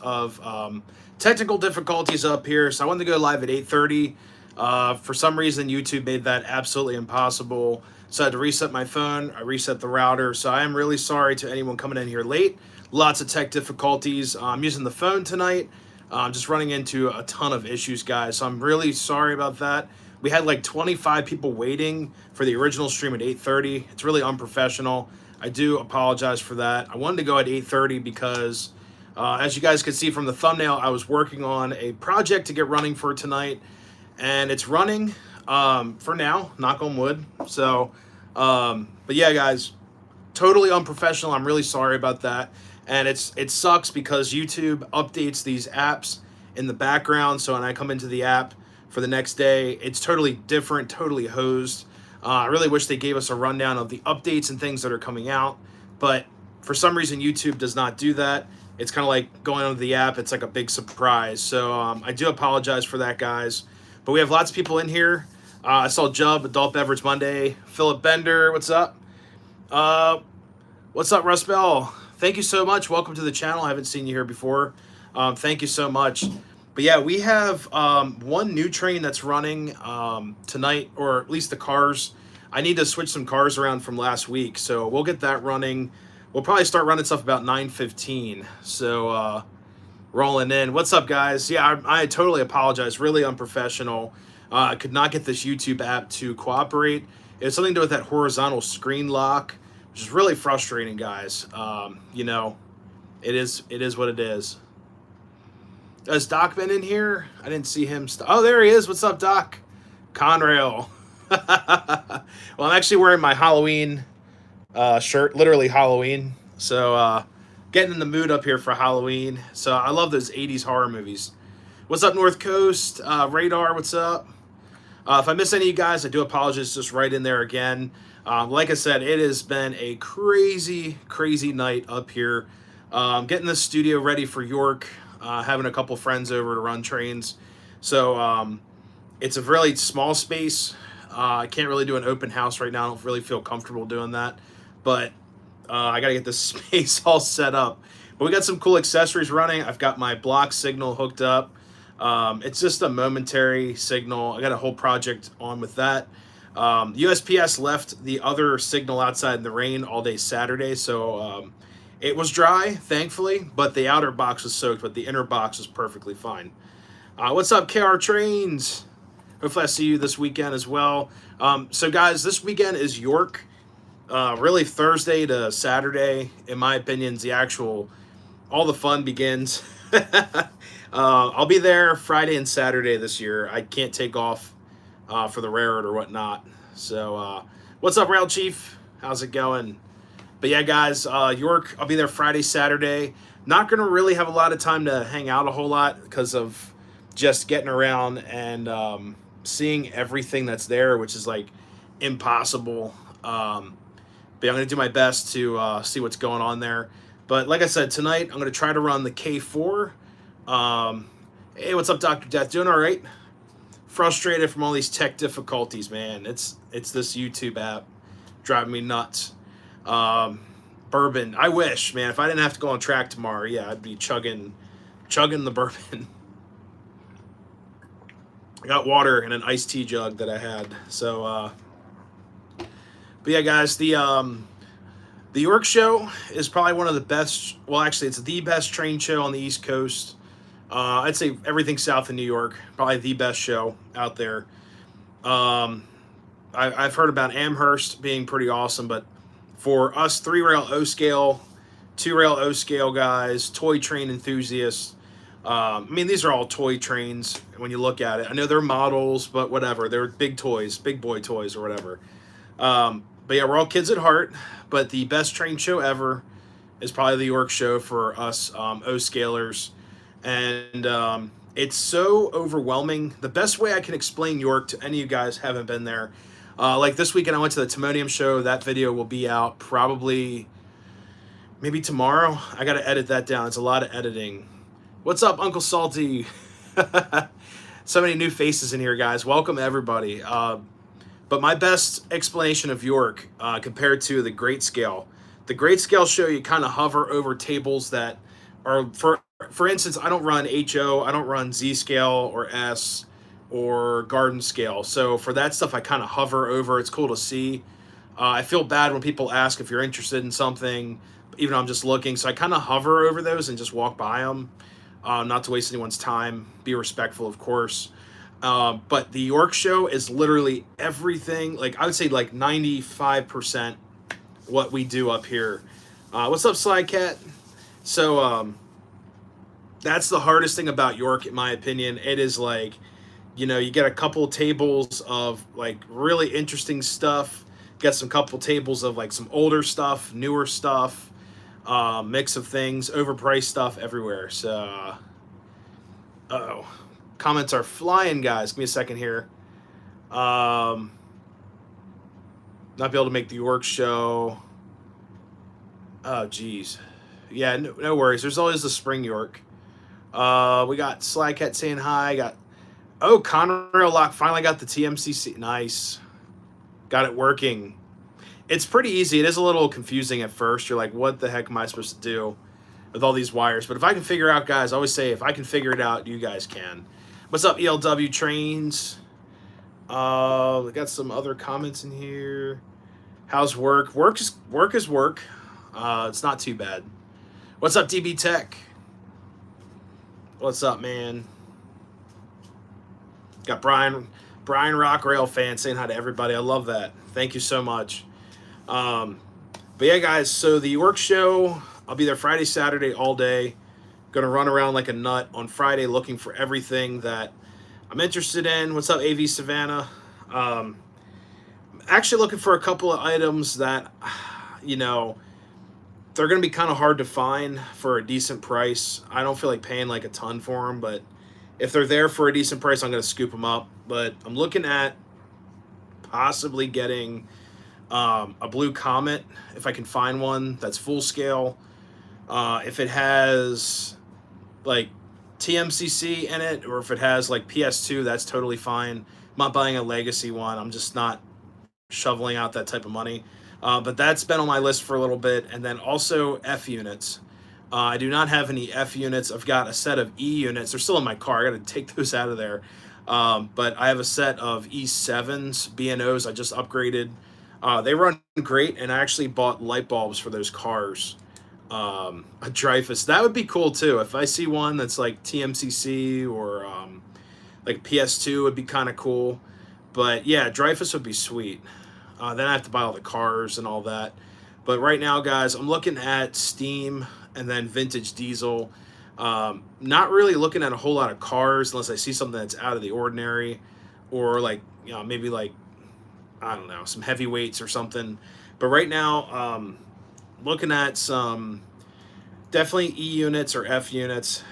of technical difficulties up here, so I wanted to go live at 8:30. For some reason, YouTube made that absolutely impossible, so I had to reset my phone. I reset the router, so I am really sorry to anyone coming in here late. Lots of tech difficulties. I'm using the phone tonight. I'm just running into a ton of issues, guys, so I'm really sorry about that. We had like 25 people waiting for the original stream at 8:30. It's really unprofessional. I do apologize for that. I wanted to go at 8:30 because, as you guys could see from the thumbnail, I was working on a project to get running for tonight, and it's running for now, knock on wood. So, but yeah, guys, totally unprofessional. I'm really sorry about that. And it sucks because YouTube updates these apps in the background. So when I come into the app for the next day, it's totally different, totally hosed. I really wish they gave us a rundown of the updates and things that are coming out. But for some reason, YouTube does not do that. It's kind of like going onto the app. It's like a big surprise. So I do apologize for that, guys. But we have lots of people in here. I saw Jub, Adult Beverage Monday. Philip Bender, what's up? What's up, Russ Bell? Thank you so much. Welcome to the channel. I haven't seen you here before. Thank you so much. But yeah, we have one new train that's running tonight, or at least the cars. I need to switch some cars around from last week, so we'll get that running. We'll probably start running stuff about 9:15. So rolling in. What's up, guys? Yeah, I totally apologize. Really unprofessional. I could not get this YouTube app to cooperate. It has something to do with that horizontal screen lock, which is really frustrating, guys. You know, it is what it is. Has Doc been in here? I didn't see him. Oh, there he is. What's up, Doc? Conrail. Well, I'm actually wearing my Halloween shirt, literally Halloween. So getting in the mood up here for Halloween. So I love those 80s horror movies. What's up, North Coast? Radar, what's up? If I miss any of you guys, I do apologize. Just right in there again. Like I said, it has been a crazy, crazy night up here. Getting the studio ready for York. Having a couple friends over to run trains. So it's a really small space. I can't really do an open house right now. I don't really feel comfortable doing that. But I got to get this space all set up. But we got some cool accessories running. I've got my block signal hooked up. It's just a momentary signal. I got a whole project on with that. USPS left the other signal outside in the rain all day Saturday, so it was dry, thankfully, but the outer box was soaked, but the inner box was perfectly fine. What's up, KR Trains? Hopefully I see you this weekend as well. So guys, this weekend is York. Really Thursday to Saturday, in my opinion, is the actual, all the fun begins. I'll be there Friday and Saturday this year. I can't take off for the railroad or whatnot. So what's up, Rail Chief? How's it going? But yeah, guys, York, I'll be there Friday, Saturday. Not going to really have a lot of time to hang out a whole lot because of just getting around and seeing everything that's there, which is like impossible. But I'm going to do my best to see what's going on there. But like I said, tonight I'm going to try to run the K4. Hey, what's up, Dr. Death? Doing all right? Frustrated from all these tech difficulties, man. It's this YouTube app driving me nuts. Bourbon. I wish, man. If I didn't have to go on track tomorrow, yeah, I'd be chugging the bourbon. I got water in an iced tea jug that I had. So, but yeah, guys, the York show is probably one of the best. Well, actually, it's the best train show on the East Coast. I'd say everything south of New York, probably the best show out there. I've heard about Amherst being pretty awesome, but for us 3-rail O-scale, 2-rail O-scale guys, toy train enthusiasts, I mean, these are all toy trains when you look at it. I know they're models, but whatever. They're big toys, big boy toys or whatever. But yeah, we're all kids at heart, but the best train show ever is probably the York show for us O-scalers. And it's so overwhelming. The best way I can explain York to any of you guys who haven't been there, like this weekend I went to the Timonium show. That video will be out probably maybe tomorrow. I got to edit that down. It's a lot of editing. What's up, Uncle Salty? So many new faces in here, guys. Welcome, everybody. But my best explanation of York compared to the Great Scale. The Great Scale show, you kind of hover over tables that are for for instance, I don't run HO, I don't run Z scale or S or garden scale. So for that stuff, I kind of hover over. It's cool to see. I feel bad when people ask if you're interested in something, even though I'm just looking. So I kind of hover over those and just walk by them, not to waste anyone's time. Be respectful, of course. But the York show is literally everything. Like I would say, like 95% what we do up here. What's up, Sly Cat? So that's the hardest thing about York, in my opinion. It is like, you know, you get a couple tables of like really interesting stuff. Get some couple tables of like some older stuff, newer stuff, mix of things, overpriced stuff everywhere. So, uh-oh. Comments are flying, guys. Give me a second here. Not be able to make the York show. Oh, geez. Yeah, no worries. There's always the spring York. We got Slycat saying hi. Got Conrail Lock finally got the TMCC. Nice. Got it working. It's pretty easy. It is a little confusing at first. You're like, what the heck am I supposed to do with all these wires? But if I can figure out, guys, I always say if I can figure it out, you guys can. What's up, ELW Trains? We got some other comments in here. How's work? Work is work. It's not too bad. What's up, DB Tech? What's up, man? Got Brian Rock Rail fan saying hi to everybody. I love that. Thank you so much. But yeah, guys, so the York show, I'll be there Friday, Saturday, all day. Gonna run around like a nut on Friday looking for everything that I'm interested in. What's up, AV Savannah? Actually looking for a couple of items that, you know, they're going to be kind of hard to find for a decent price. I don't feel like paying like a ton for them, but if they're there for a decent price, I'm going to scoop them up. But I'm looking at possibly getting a Blue Comet, if I can find one that's full scale. If it has like TMCC in it, or if it has like PS2, that's totally fine. I'm not buying a Legacy one. I'm just not shoveling out that type of money. But that's been on my list for a little bit. And then also F units. I do not have any F units. I've got a set of E units. They're still in my car. I got to take those out of there. But I have a set of E7s, BNOs. I just upgraded. They run great, and I actually bought light bulbs for those cars. A Dreyfus. That would be cool, too. If I see one that's like TMCC or like PS2 would be kind of cool. But yeah, Dreyfus would be sweet. Then I have to buy all the cars and all that. But right now, guys, I'm looking at Steam and then vintage diesel. Not really looking at a whole lot of cars unless I see something that's out of the ordinary, or like, you know, maybe like, I don't know, some heavyweights or something. But right now, looking at some definitely E units or F units,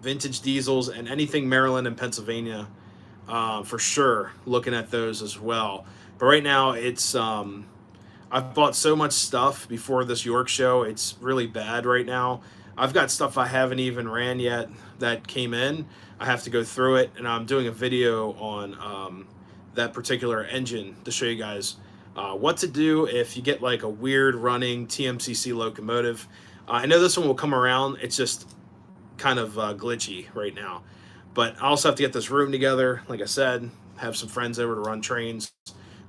vintage diesels, and anything Maryland and Pennsylvania, for sure. Looking at those as well. But right now, it's I've bought so much stuff before this York show. It's really bad right now. I've got stuff I haven't even ran yet that came in. I have to go through it, and I'm doing a video on that particular engine to show you guys what to do if you get like a weird running TMCC locomotive. I know this one will come around. It's just kind of glitchy right now. But I also have to get this room together. Like I said, have some friends over to run trains.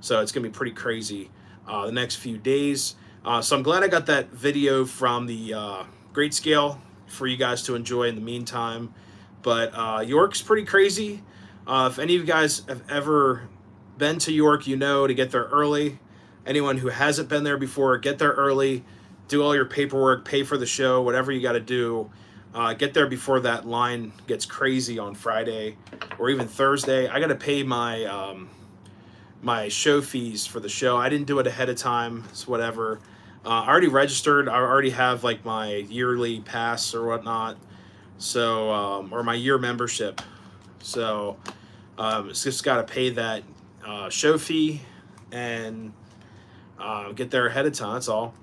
So it's going to be pretty crazy the next few days. So I'm glad I got that video from the Great Scale for you guys to enjoy in the meantime. But York's pretty crazy. If any of you guys have ever been to York, you know to get there early. Anyone who hasn't been there before, get there early. Do all your paperwork, pay for the show, whatever you got to do. Get there before that line gets crazy on Friday or even Thursday. I got to pay my my show fees for the show. I didn't do it ahead of time. It's whatever. I already registered. I already have like my yearly pass or whatnot. So, or my year membership. So, it's just got to pay that show fee and get there ahead of time. That's all.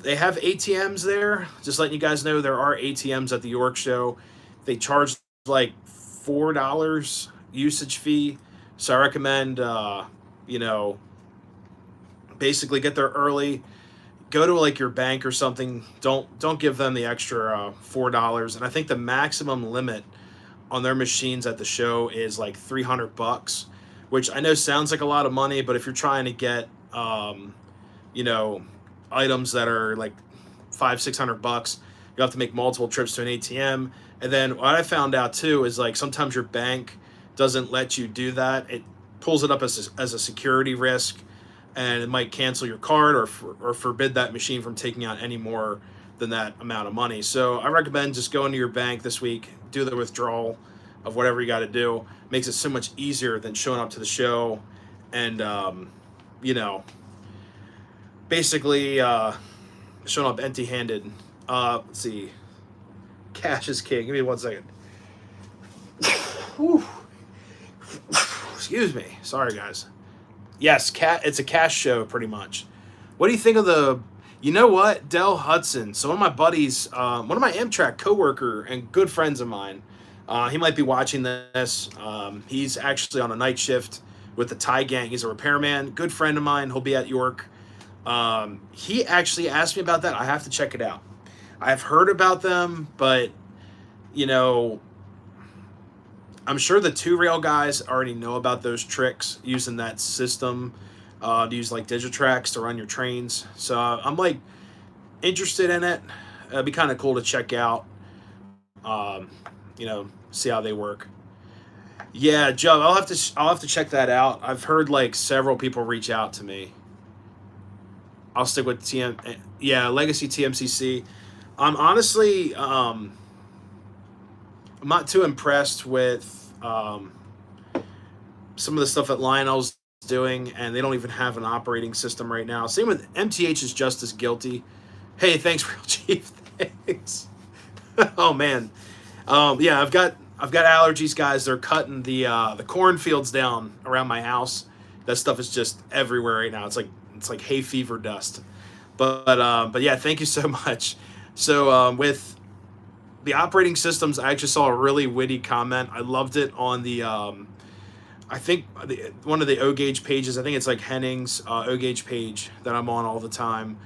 They have ATMs there. Just letting you guys know, there are ATMs at the York show. They charge like $4 usage fee. So I recommend, you know, basically get there early. go to like your bank or something. Don't give them the extra $4. And I think the maximum limit on their machines at the show is like $300, which I know sounds like a lot of money, but if you're trying to get you know, items that are like $500-600, you have to make multiple trips to an ATM. And then what I found out too is like sometimes your bank doesn't let you do that. It pulls it up as a security risk, and it might cancel your card or forbid that machine from taking out any more than that amount of money. So I recommend just going to your bank this week, do the withdrawal of whatever you got to do. Makes it so much easier than showing up to the show and you know, basically showing up empty-handed. Let's see. Cash is king. Give me 1 second. Excuse me. Sorry, guys. Yes, it's a cash show, pretty much. What do you think of the... You know what? Dell Hudson. So one of my buddies, one of my Amtrak coworker and good friends of mine, he might be watching this. He's actually on a night shift with the Thai gang. He's a repairman. Good friend of mine. He'll be at York. He actually asked me about that. I have to check it out. I've heard about them, but, you know, I'm sure the 2-rail guys already know about those tricks, using that system to use like Digitrax to run your trains. So I'm like interested in it. It'd be kind of cool to check out, you know, see how they work. Yeah, Joe, I'll have to check that out. I've heard like several people reach out to me. I'll stick with Legacy TMCC. I'm honestly, I'm not too impressed with some of the stuff that Lionel's doing, and they don't even have an operating system right now. Same with MTH is just as guilty. Hey, thanks, Real Chief. Thanks. Oh man, yeah, I've got allergies, guys. They're cutting the cornfields down around my house. That stuff is just everywhere right now. It's like hay fever dust. But yeah, thank you so much. So with the operating systems, I actually saw a really witty comment. I loved it on the I think one of the O-Gauge pages. I think it's like Henning's O-Gauge page that I'm on all the time.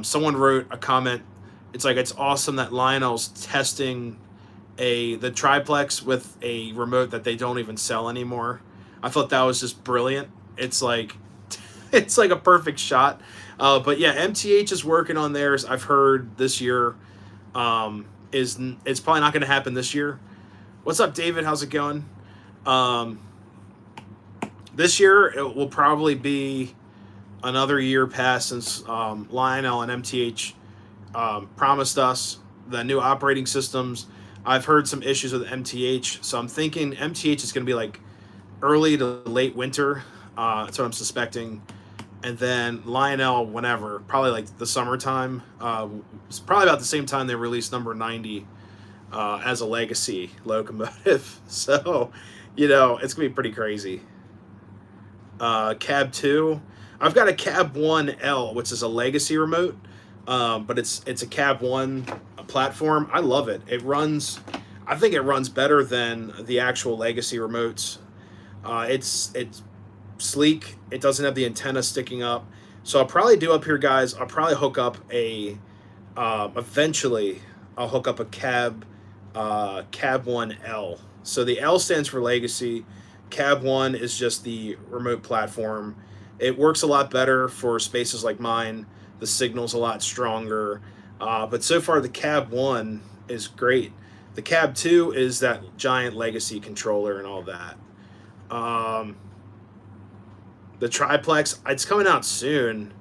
Someone wrote a comment. It's like, it's awesome that Lionel's testing the triplex with a remote that they don't even sell anymore. I thought that was just brilliant. It's like it's like a perfect shot. But yeah, MTH is working on theirs. I've heard this year it's probably not going to happen this year. What's up, David? How's it going? This year it will probably be another year past since Lionel and MTH promised us the new operating systems. I've heard some issues with MTH, so I'm thinking MTH is going to be like early to late winter. That's what I'm suspecting. And then Lionel, whenever, probably like the summertime. It's probably about the same time they released number 90 as a legacy locomotive. So, you know, it's going to be pretty crazy. Cab 2. I've got a Cab 1L, which is a legacy remote, but it's a Cab 1 platform. I love it. I think it runs better than the actual legacy remotes. It's sleek. It doesn't have the antenna sticking up. So I'll probably do up here, guys, I'll probably hook up eventually I'll hook up a Cab 1L. So the L stands for legacy. Cab 1 is just the remote platform. It works a lot better for spaces like mine. The signal's a lot stronger. But so far the Cab 1 is great. The Cab 2 is that giant legacy controller and all that. The triplex, it's coming out soon.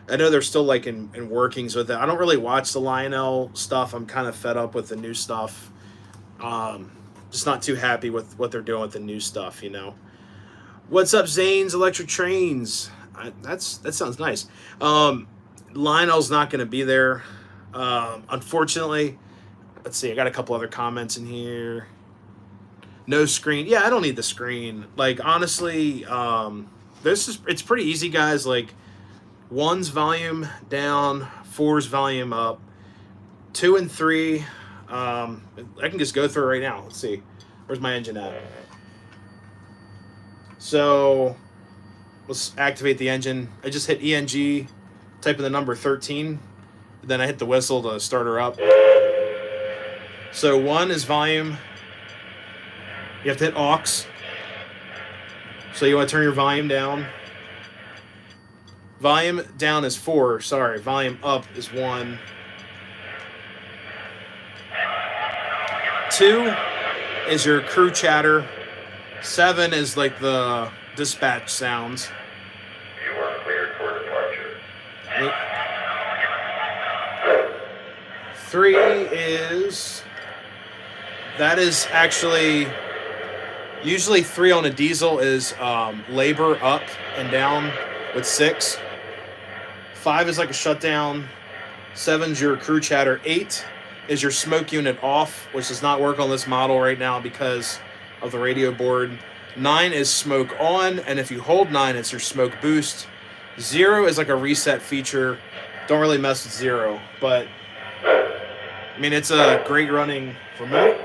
I know they're still like in workings with it. I don't really watch the Lionel stuff. I'm kind of fed up with the new stuff. Just not too happy with what they're doing with the new stuff, you know. What's up, Zane's Electric Trains? That sounds nice. Lionel's not going to be there, unfortunately. Let's see. I got a couple other comments in here. No screen. Yeah, I don't need the screen. Like, honestly, it's pretty easy, guys. Like, 1's volume down, 4's volume up, 2 and 3. I can just go through it right now. Let's see. Where's my engine at? So let's activate the engine. I just hit ENG, type in the number 13. Then I hit the whistle to start her up. So 1 is volume. You have to hit aux. So you want to turn your volume down. Volume down is 4. Sorry, volume up is 1. 2 is your crew chatter. 7 is like the dispatch sounds. You are cleared for departure. 3 is... That is actually... Usually 3 on a diesel is labor up and down with 6. 5 is like a shutdown. 7 is your crew chatter. 8 is your smoke unit off, which does not work on this model right now because of the radio board. 9 is smoke on, and if you hold 9, it's your smoke boost. 0 is like a reset feature. Don't really mess with 0, but I mean, it's a great running remote,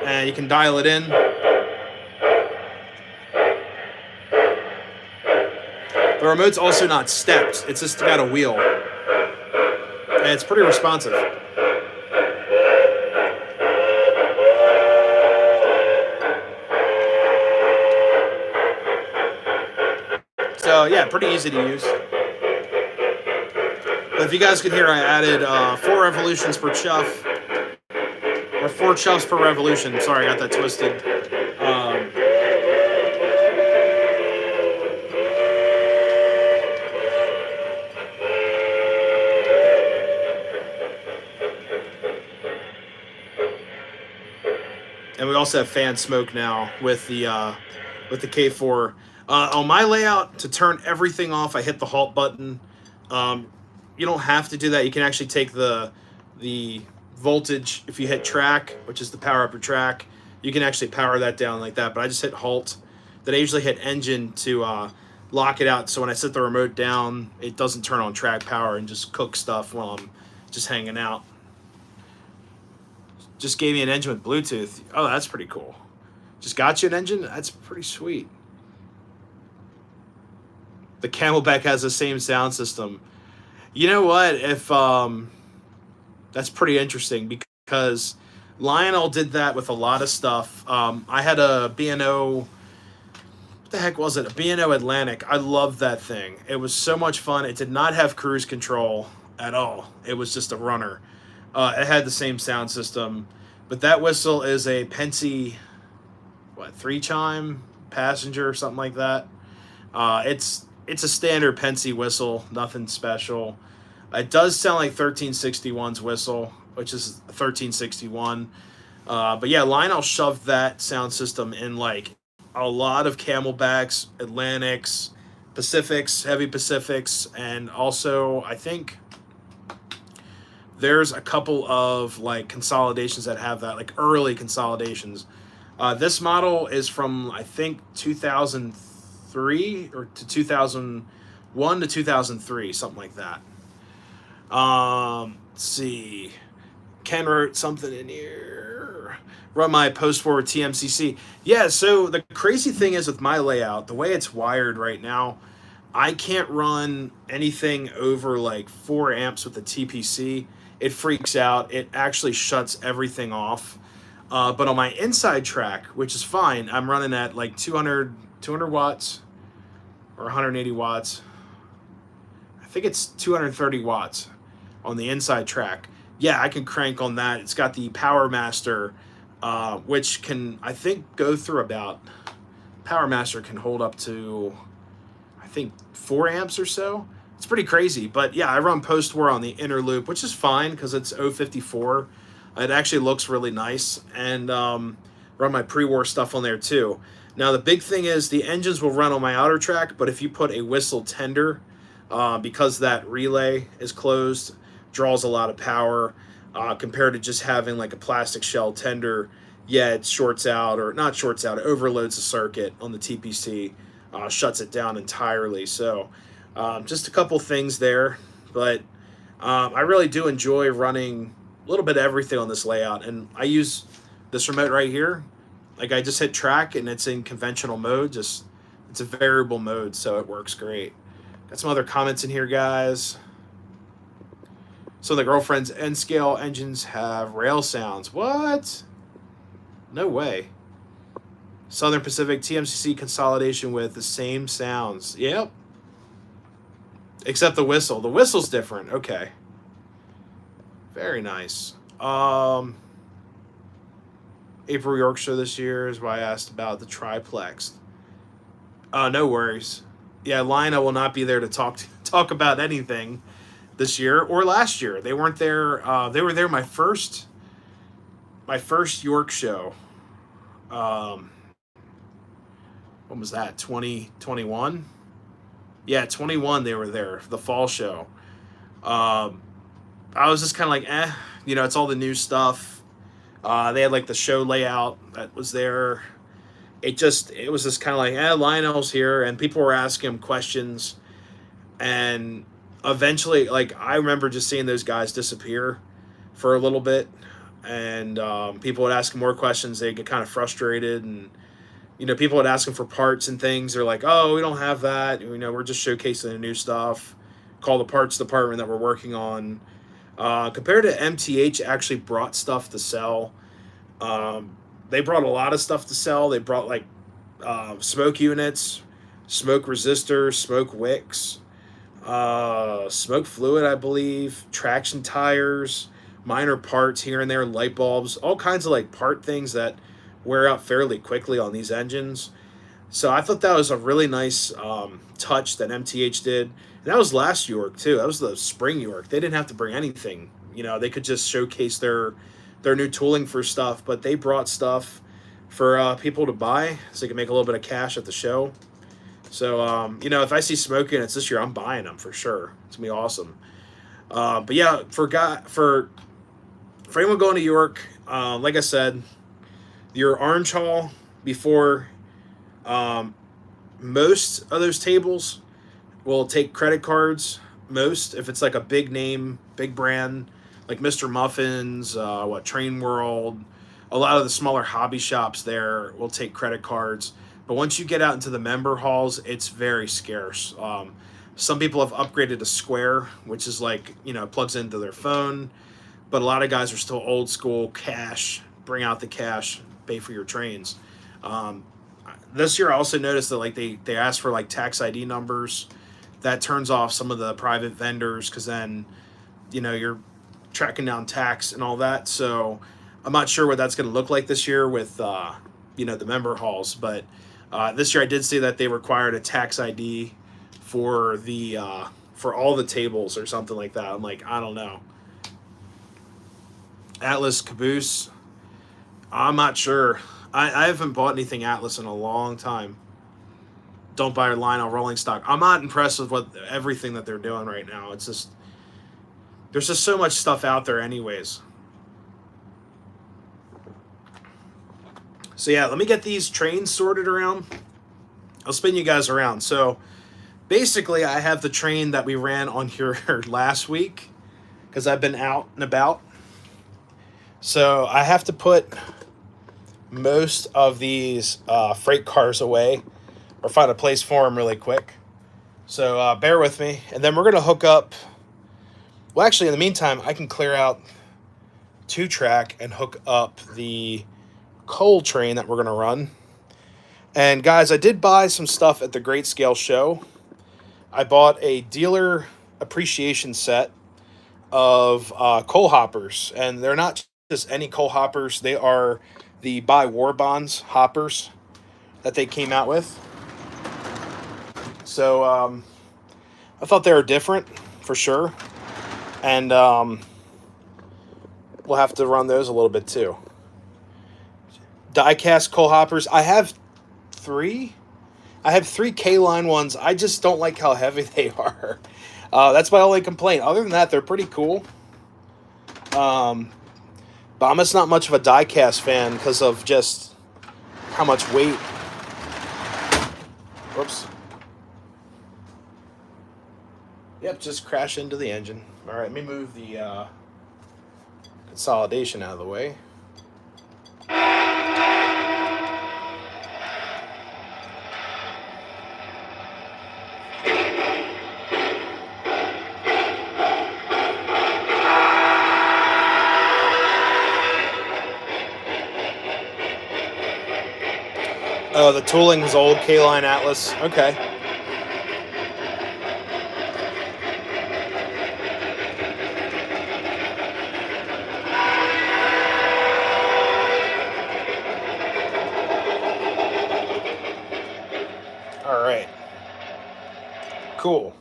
and you can dial it in. The remote's also not stepped. It's just got a wheel. And it's pretty responsive. So, yeah, pretty easy to use. But if you guys could hear, I added 4 revolutions per chuff. Or 4 chuffs per revolution. Sorry, I got that twisted. And we also have fan smoke now with the K4. On my layout, to turn everything off, I hit the halt button. You don't have to do that. You can actually take the voltage. If you hit track, which is the power up your track, you can actually power that down like that. But I just hit halt. Then I usually hit engine to lock it out. So when I set the remote down, it doesn't turn on track power and just cook stuff while I'm just hanging out. Just gave me an engine with Bluetooth. Oh, that's pretty cool. Just got you an engine? That's pretty sweet. The Camelback has the same sound system. You know what? If that's pretty interesting because Lionel did that with a lot of stuff. I had a B&O. What the heck was it? A B&O Atlantic. I loved that thing. It was so much fun. It did not have cruise control at all. It was just a runner. It had the same sound system, but that whistle is a Pensy, 3-chime passenger or something like that. It's a standard Pensy whistle, nothing special. It does sound like 1361's whistle, which is 1361. But yeah, Lionel shoved that sound system in like a lot of Camelbacks, Atlantics, Pacifics, heavy Pacifics, and also I think there's a couple of like consolidations that have that, like early consolidations. This model is from I think 2003 or to 2001 to 2003, something like that. Let's see. Ken wrote something in here. Run my post-forward TMCC. Yeah, so the crazy thing is with my layout, the way it's wired right now, I can't run anything over like 4 amps with the TPC. It freaks out. It actually shuts everything off. But on my inside track, which is fine, I'm running at like 200 watts or 180 watts. I think it's 230 watts on the inside track. Yeah, I can crank on that. It's got the Power Master, which can, I think, go through about, Power Master can hold up to, I think, 4 amps or so. It's pretty crazy. But yeah, I run post-war on the inner loop, which is fine because it's 054. It actually looks really nice. And run my pre-war stuff on there too. Now, the big thing is the engines will run on my outer track, but if you put a whistle tender, because that relay is closed, draws a lot of power compared to just having like a plastic shell tender. Yeah, it shorts out, or not shorts out, it overloads the circuit on the TPC, shuts it down entirely. So just a couple things there, but I really do enjoy running a little bit of everything on this layout. And I use this remote right here. Like I just hit track and it's in conventional mode. Just it's a variable mode, so it works great. Got some other comments in here, guys. So the girlfriend's N-scale engines have rail sounds. What? No way. Southern Pacific TMCC consolidation with the same sounds. Yep. Except the whistle. The whistle's different. Okay. Very nice. April York show this year is why I asked about the triplex. No worries. Yeah, Lina will not be there to talk about anything this year or last year. They weren't there. They were there my first York show. When was that? 2021? Yeah, 21 they were there, the fall show. I was just kind of like, it's all the new stuff. They had like the show layout that was there. It was just kind of like, Lionel's here, and people were asking him questions, and eventually, like, I remember just seeing those guys disappear for a little bit, and people would ask him more questions. They'd get kind of frustrated, and people would ask him for parts and things. They're like, oh, we don't have that. We're just showcasing the new stuff. Call the parts department that we're working on. Compared to MTH, actually brought stuff to sell. They brought a lot of stuff to sell. They brought like smoke units, smoke resistors, smoke wicks, smoke fluid, I believe, traction tires, minor parts here and there, light bulbs, all kinds of like part things that wear out fairly quickly on these engines. So I thought that was a really nice touch that MTH did. And that was last York too. That was the spring York. They didn't have to bring anything. They could just showcase their new tooling for stuff, but they brought stuff for people to buy so they can make a little bit of cash at the show. So, if I see smoke units this year, I'm buying them for sure. It's going to be awesome. But yeah, for anyone going to York, like I said, your Orange Hall before most of those tables will take credit cards. Most, if it's like a big name, big brand, like Mr. Muffins, Train World, a lot of the smaller hobby shops there will take credit cards. But once you get out into the member halls, it's very scarce. Some people have upgraded to Square, which is like, plugs into their phone. But a lot of guys are still old school, cash, bring out the cash, pay for your trains. This year I also noticed that like they asked for like tax ID numbers. That turns off some of the private vendors because then, you're tracking down tax and all that. So I'm not sure what that's going to look like this year with, the member halls. But this year I did see that they required a tax ID for for all the tables or something like that. I'm like, I don't know. Atlas Caboose. I'm not sure. I haven't bought anything Atlas in a long time. Don't buy Lionel rolling stock. I'm not impressed with everything that they're doing right now. It's just, there's just so much stuff out there anyways. So yeah, let me get these trains sorted around. I'll spin you guys around. So basically I have the train that we ran on here last week because I've been out and about. So I have to put most of these freight cars away or find a place for them really quick. So bear with me. And then we're going to hook up. Well, actually, in the meantime, I can clear out 2-track and hook up the coal train that we're going to run. And guys, I did buy some stuff at the Great Scale Show. I bought a dealer appreciation set of coal hoppers. And they're not just any coal hoppers. They are the Buy War Bonds hoppers that they came out with. So I thought they were different for sure. And we'll have to run those a little bit too. Die-cast coal hoppers. I have 3. I have 3 K-line ones. I just don't like how heavy they are. That's my only complaint. Other than that, they're pretty cool. But I'm just not much of a die-cast fan because of just how much weight. Whoops. Yep, just crash into the engine. All right, let me move the consolidation out of the way. Oh, the tooling was old K-Line Atlas. Okay. All right. Cool.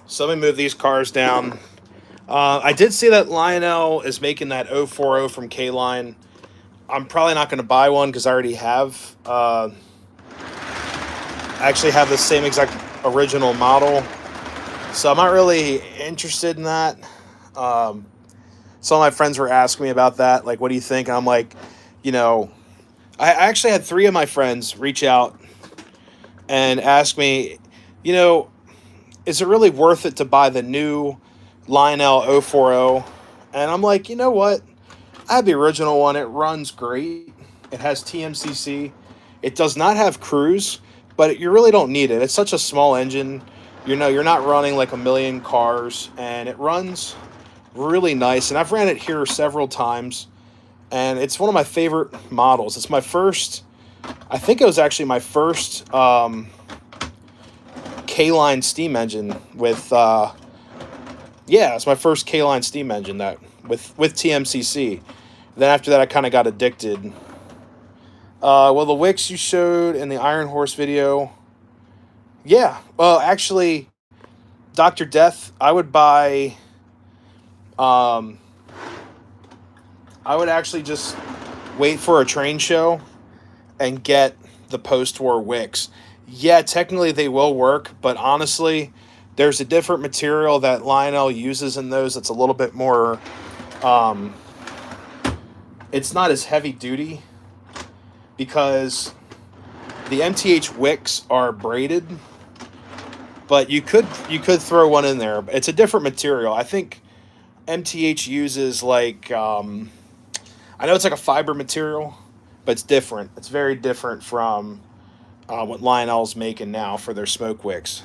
So let me move these cars down. I did see that Lionel is making that 040 from K-Line. I'm probably not going to buy one because I already have. I actually have the same exact original model, so I'm not really interested in that. Some of my friends were asking me about that, like, what do you think? And I'm like, you know, I actually had 3 of my friends reach out and ask me, you know, is it really worth it to buy the new Lionel 040? And I'm like, you know what? I have the original one. It runs great. It has TMCC. It does not have cruise, but you really don't need it. It's such a small engine. You're not running like a million cars, and it runs really nice. And I've ran it here several times, and it's one of my favorite models. It's my first, I think it was actually my first K-Line steam engine with, it's my first K-Line steam engine that with TMCC. Then after that, I kind of got addicted. Well, the wicks you showed in the Iron Horse video, yeah. Well, actually, Dr. Death, I would buy. I would actually just wait for a train show and get the post-war wicks. Yeah, technically they will work, but honestly, there's a different material that Lionel uses in those that's a little bit more. It's not as heavy duty because the MTH wicks are braided, but you could throw one in there. It's a different material. I think MTH uses like I know it's like a fiber material, but it's different. It's very different from what Lionel's making now for their smoke wicks.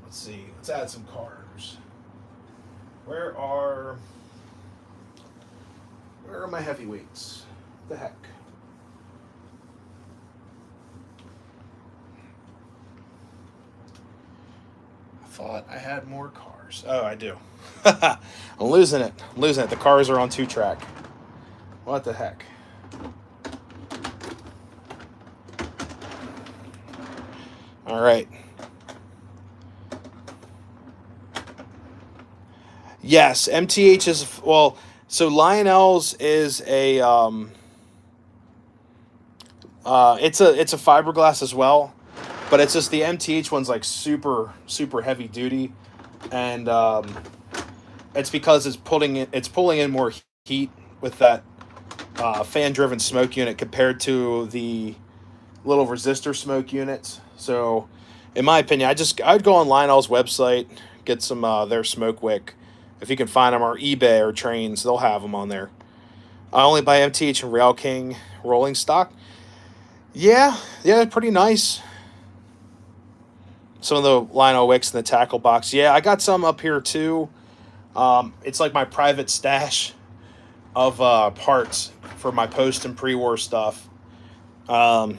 Let's see. Let's add some cars. Where are my heavyweights? What the heck? I thought I had more cars. Oh, I do. I'm losing it. The cars are on 2-track. What the heck? All right. Yes, MTH is, well, so Lionel's is a it's a fiberglass as well, but it's just the MTH one's like super heavy duty, and it's because it's pulling in more heat with that fan driven smoke unit compared to the little resistor smoke units. So in my opinion, I'd go on Lionel's website, get some their smoke wick if you can find them, or eBay or Trains, they'll have them on there. I only buy MTH and Rail King rolling stock. Yeah, pretty nice. Some of the Lionel wicks in the tackle box. Yeah, I got some up here too. It's like my private stash of parts for my post and pre-war stuff. Some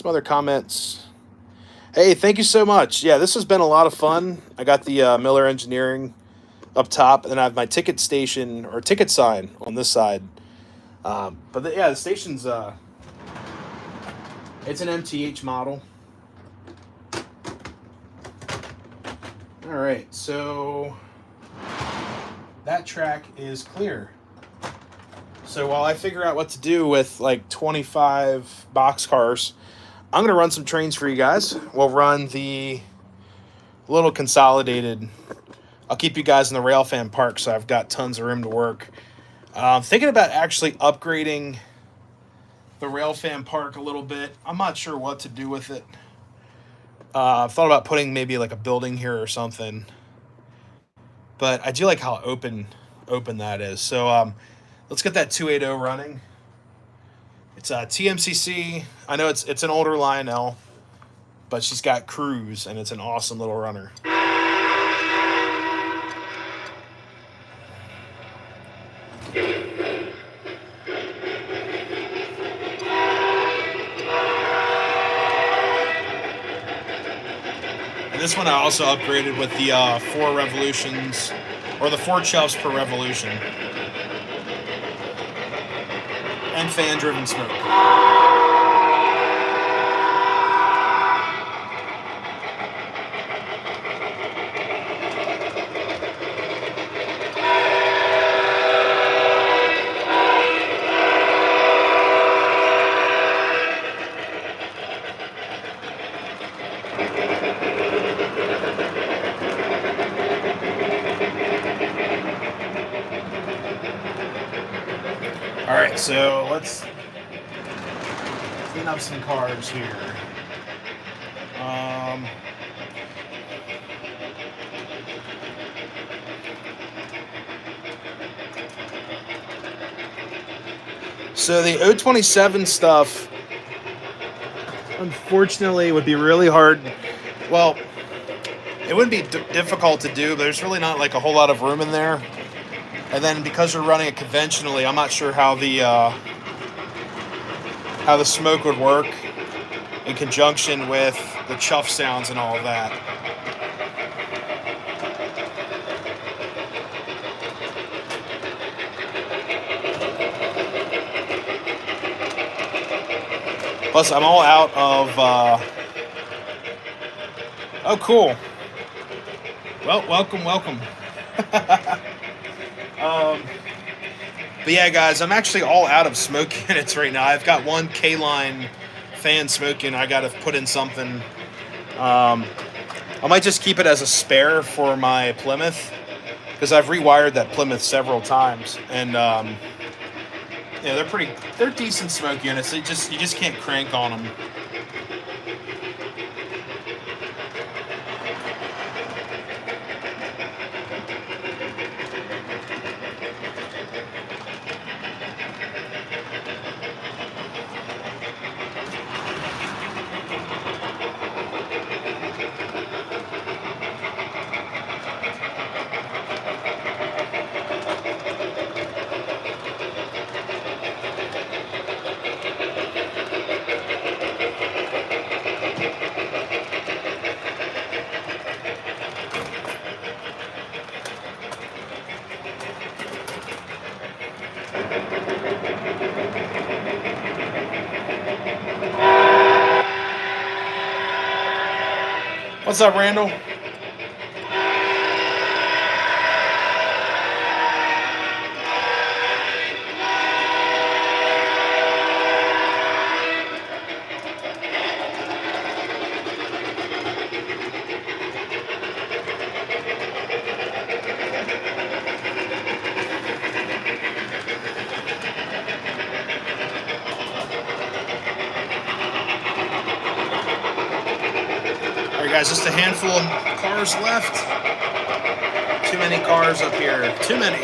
other comments. Hey, thank you so much. Yeah, this has been a lot of fun. I got the Miller Engineering up top, and then I have my ticket station or ticket sign on this side. The station's it's an MTH model. All right, so that track is clear. So while I figure out what to do with like 25 box cars, I'm going to run some trains for you guys. We'll run the little consolidated. I'll keep you guys in the Railfan Park, so I've got tons of room to work. Thinking about actually upgrading the Railfan Park a little bit. I'm not sure what to do with it. I've thought about putting maybe like a building here or something. But I do like how open that is. So let's get that 280 running. It's TMCC. I know it's an older Lionel, but she's got cruise, and it's an awesome little runner. This one I also upgraded with the 4 revolutions, or the 4 chuffs per revolution, and fan-driven smoke. All right, so let's clean up some cars here. So the 027 stuff, unfortunately, would be really hard. Well, it wouldn't be difficult to do, but there's really not like a whole lot of room in there. And then because we're running it conventionally, I'm not sure how the smoke would work in conjunction with the chuff sounds and all of that. Plus, I'm all out of... Oh, cool. Well, welcome. But yeah, guys, I'm actually all out of smoke units right now. I've got one K-line fan smoke unit. I got to put in something. I might just keep it as a spare for my Plymouth, because I've rewired that Plymouth several times, and yeah, they're decent smoke units. You just can't crank on them. What's up, Randall? Guys, just a handful of cars left. Too many cars up here. Too many.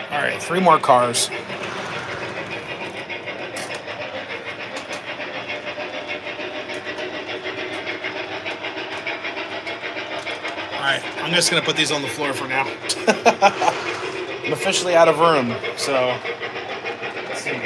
All right, 3 more cars. All right, I'm just gonna put these on the floor for now. I'm officially out of room, so let's see.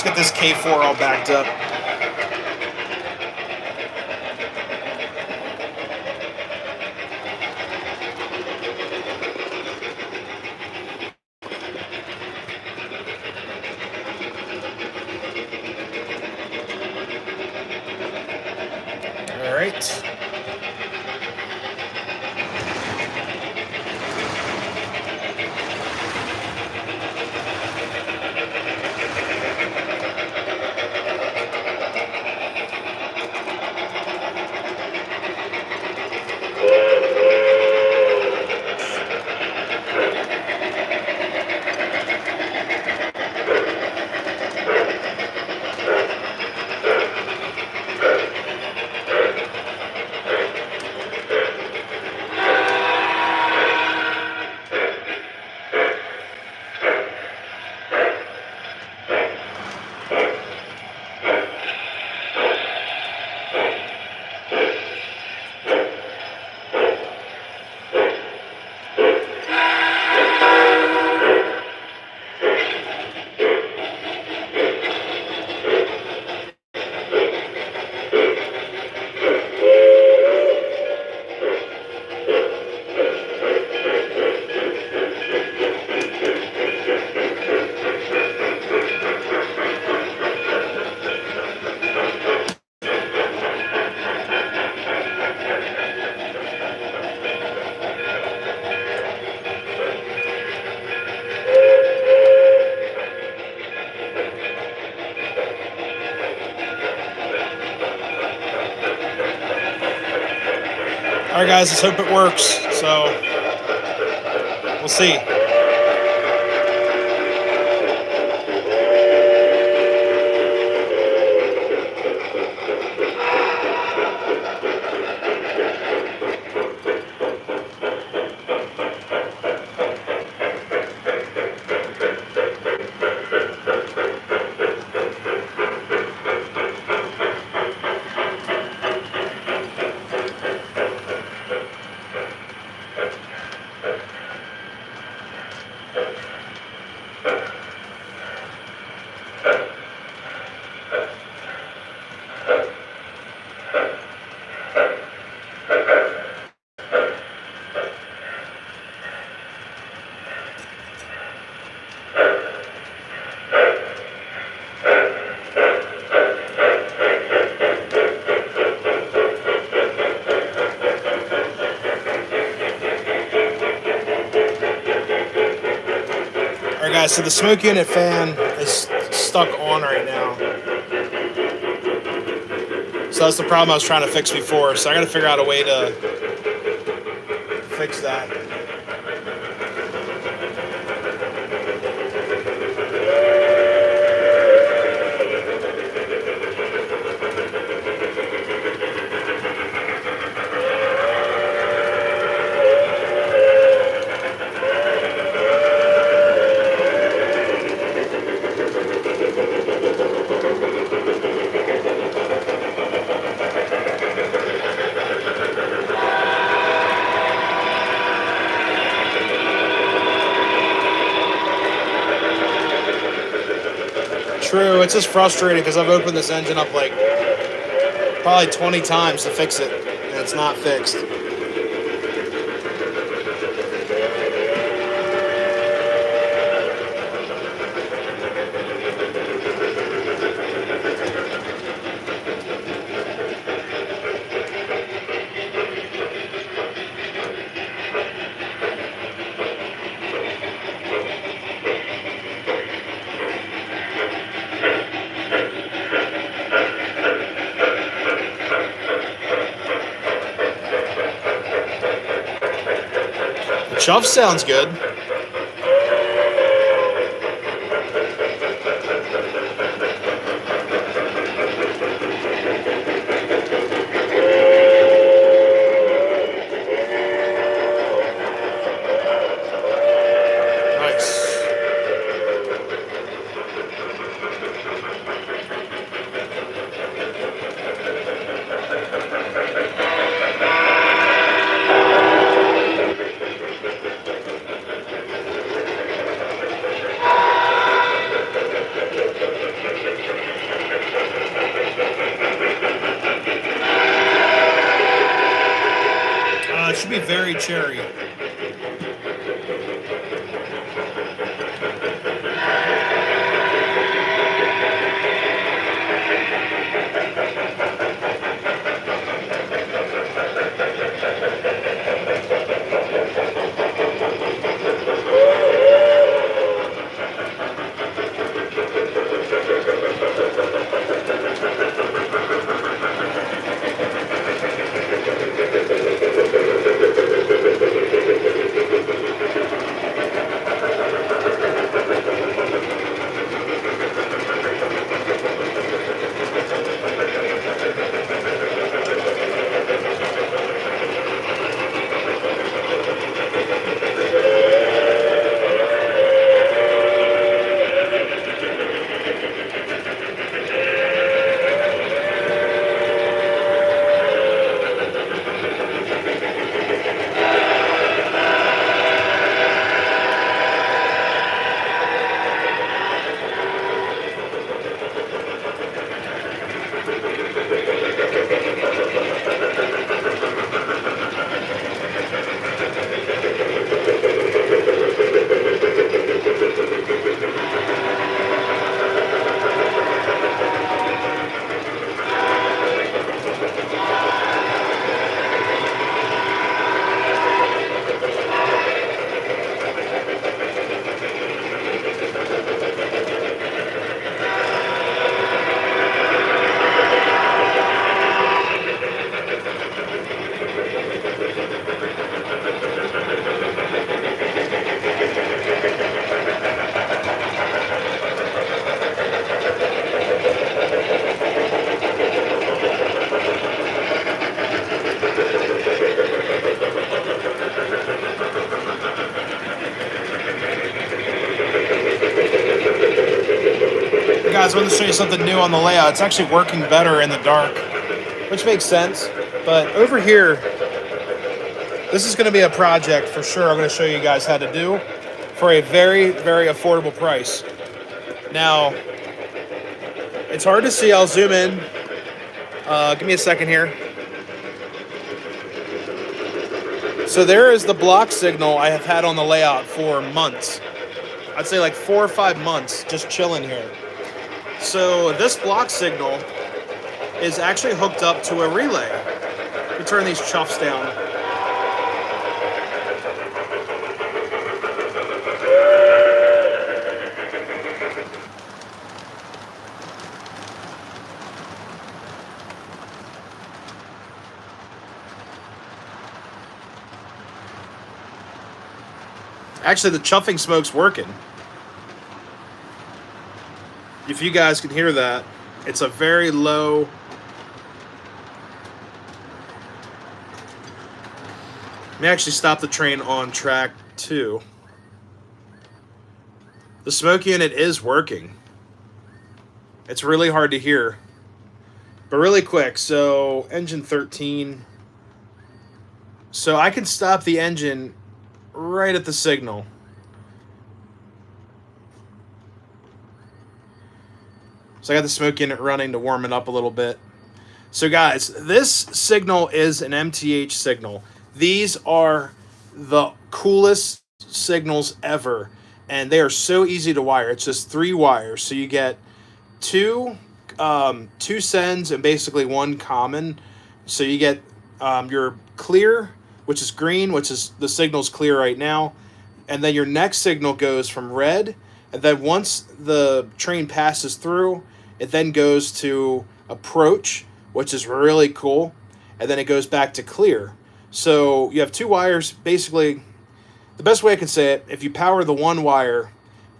Let's get this K4 all backed up. All right. All right, guys, let's hope it works. So we'll see. Alright guys, so the smoke unit fan is stuck on right now. So that's the problem I was trying to fix before. So I gotta figure out a way to fix that. True, it's just frustrating because I've opened this engine up like probably 20 times to fix it, and it's not fixed. Chuff sounds good. be very cherry. Guys, I want to show you something new on the layout. It's actually working better in the dark, which makes sense. But over here, this is going to be a project for sure I'm going to show you guys how to do for a very, very affordable price. Now, it's hard to see. I'll zoom in. Give me a second here. So there is the block signal I have had on the layout for months. I'd say like 4 or 5 months just chilling here. So this block signal is actually hooked up to a relay. Let me turn these chuffs down. Actually, the chuffing smoke's working. If you guys can hear that, it's a very low. Let me actually stop the train on track 2. The smoke unit is working. It's really hard to hear. But really quick, so engine 13. So I can stop the engine right at the signal. So I got the smoke unit running to warm it up a little bit. So guys, this signal is an MTH signal. These are the coolest signals ever. And they are so easy to wire. It's just 3 wires. So you get two sends and basically 1 common. So you get your clear, which is green, which is the signal's clear right now. And then your next signal goes from red. And then once the train passes through, it then goes to approach, which is really cool. And then it goes back to clear. So you have 2 wires. Basically, the best way I can say it, if you power the 1 wire,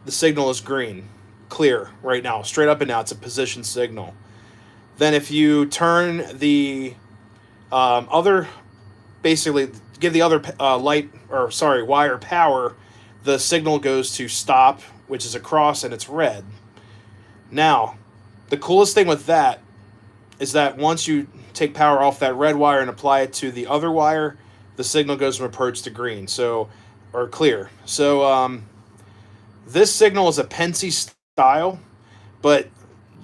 the signal is green, clear right now, straight up and down. It's a position signal. Then if you turn the other, basically give the other wire power, the signal goes to stop, which is across, and it's red. Now, the coolest thing with that is that once you take power off that red wire and apply it to the other wire, the signal goes from approach to green, or clear. So this signal is a Pensy style, but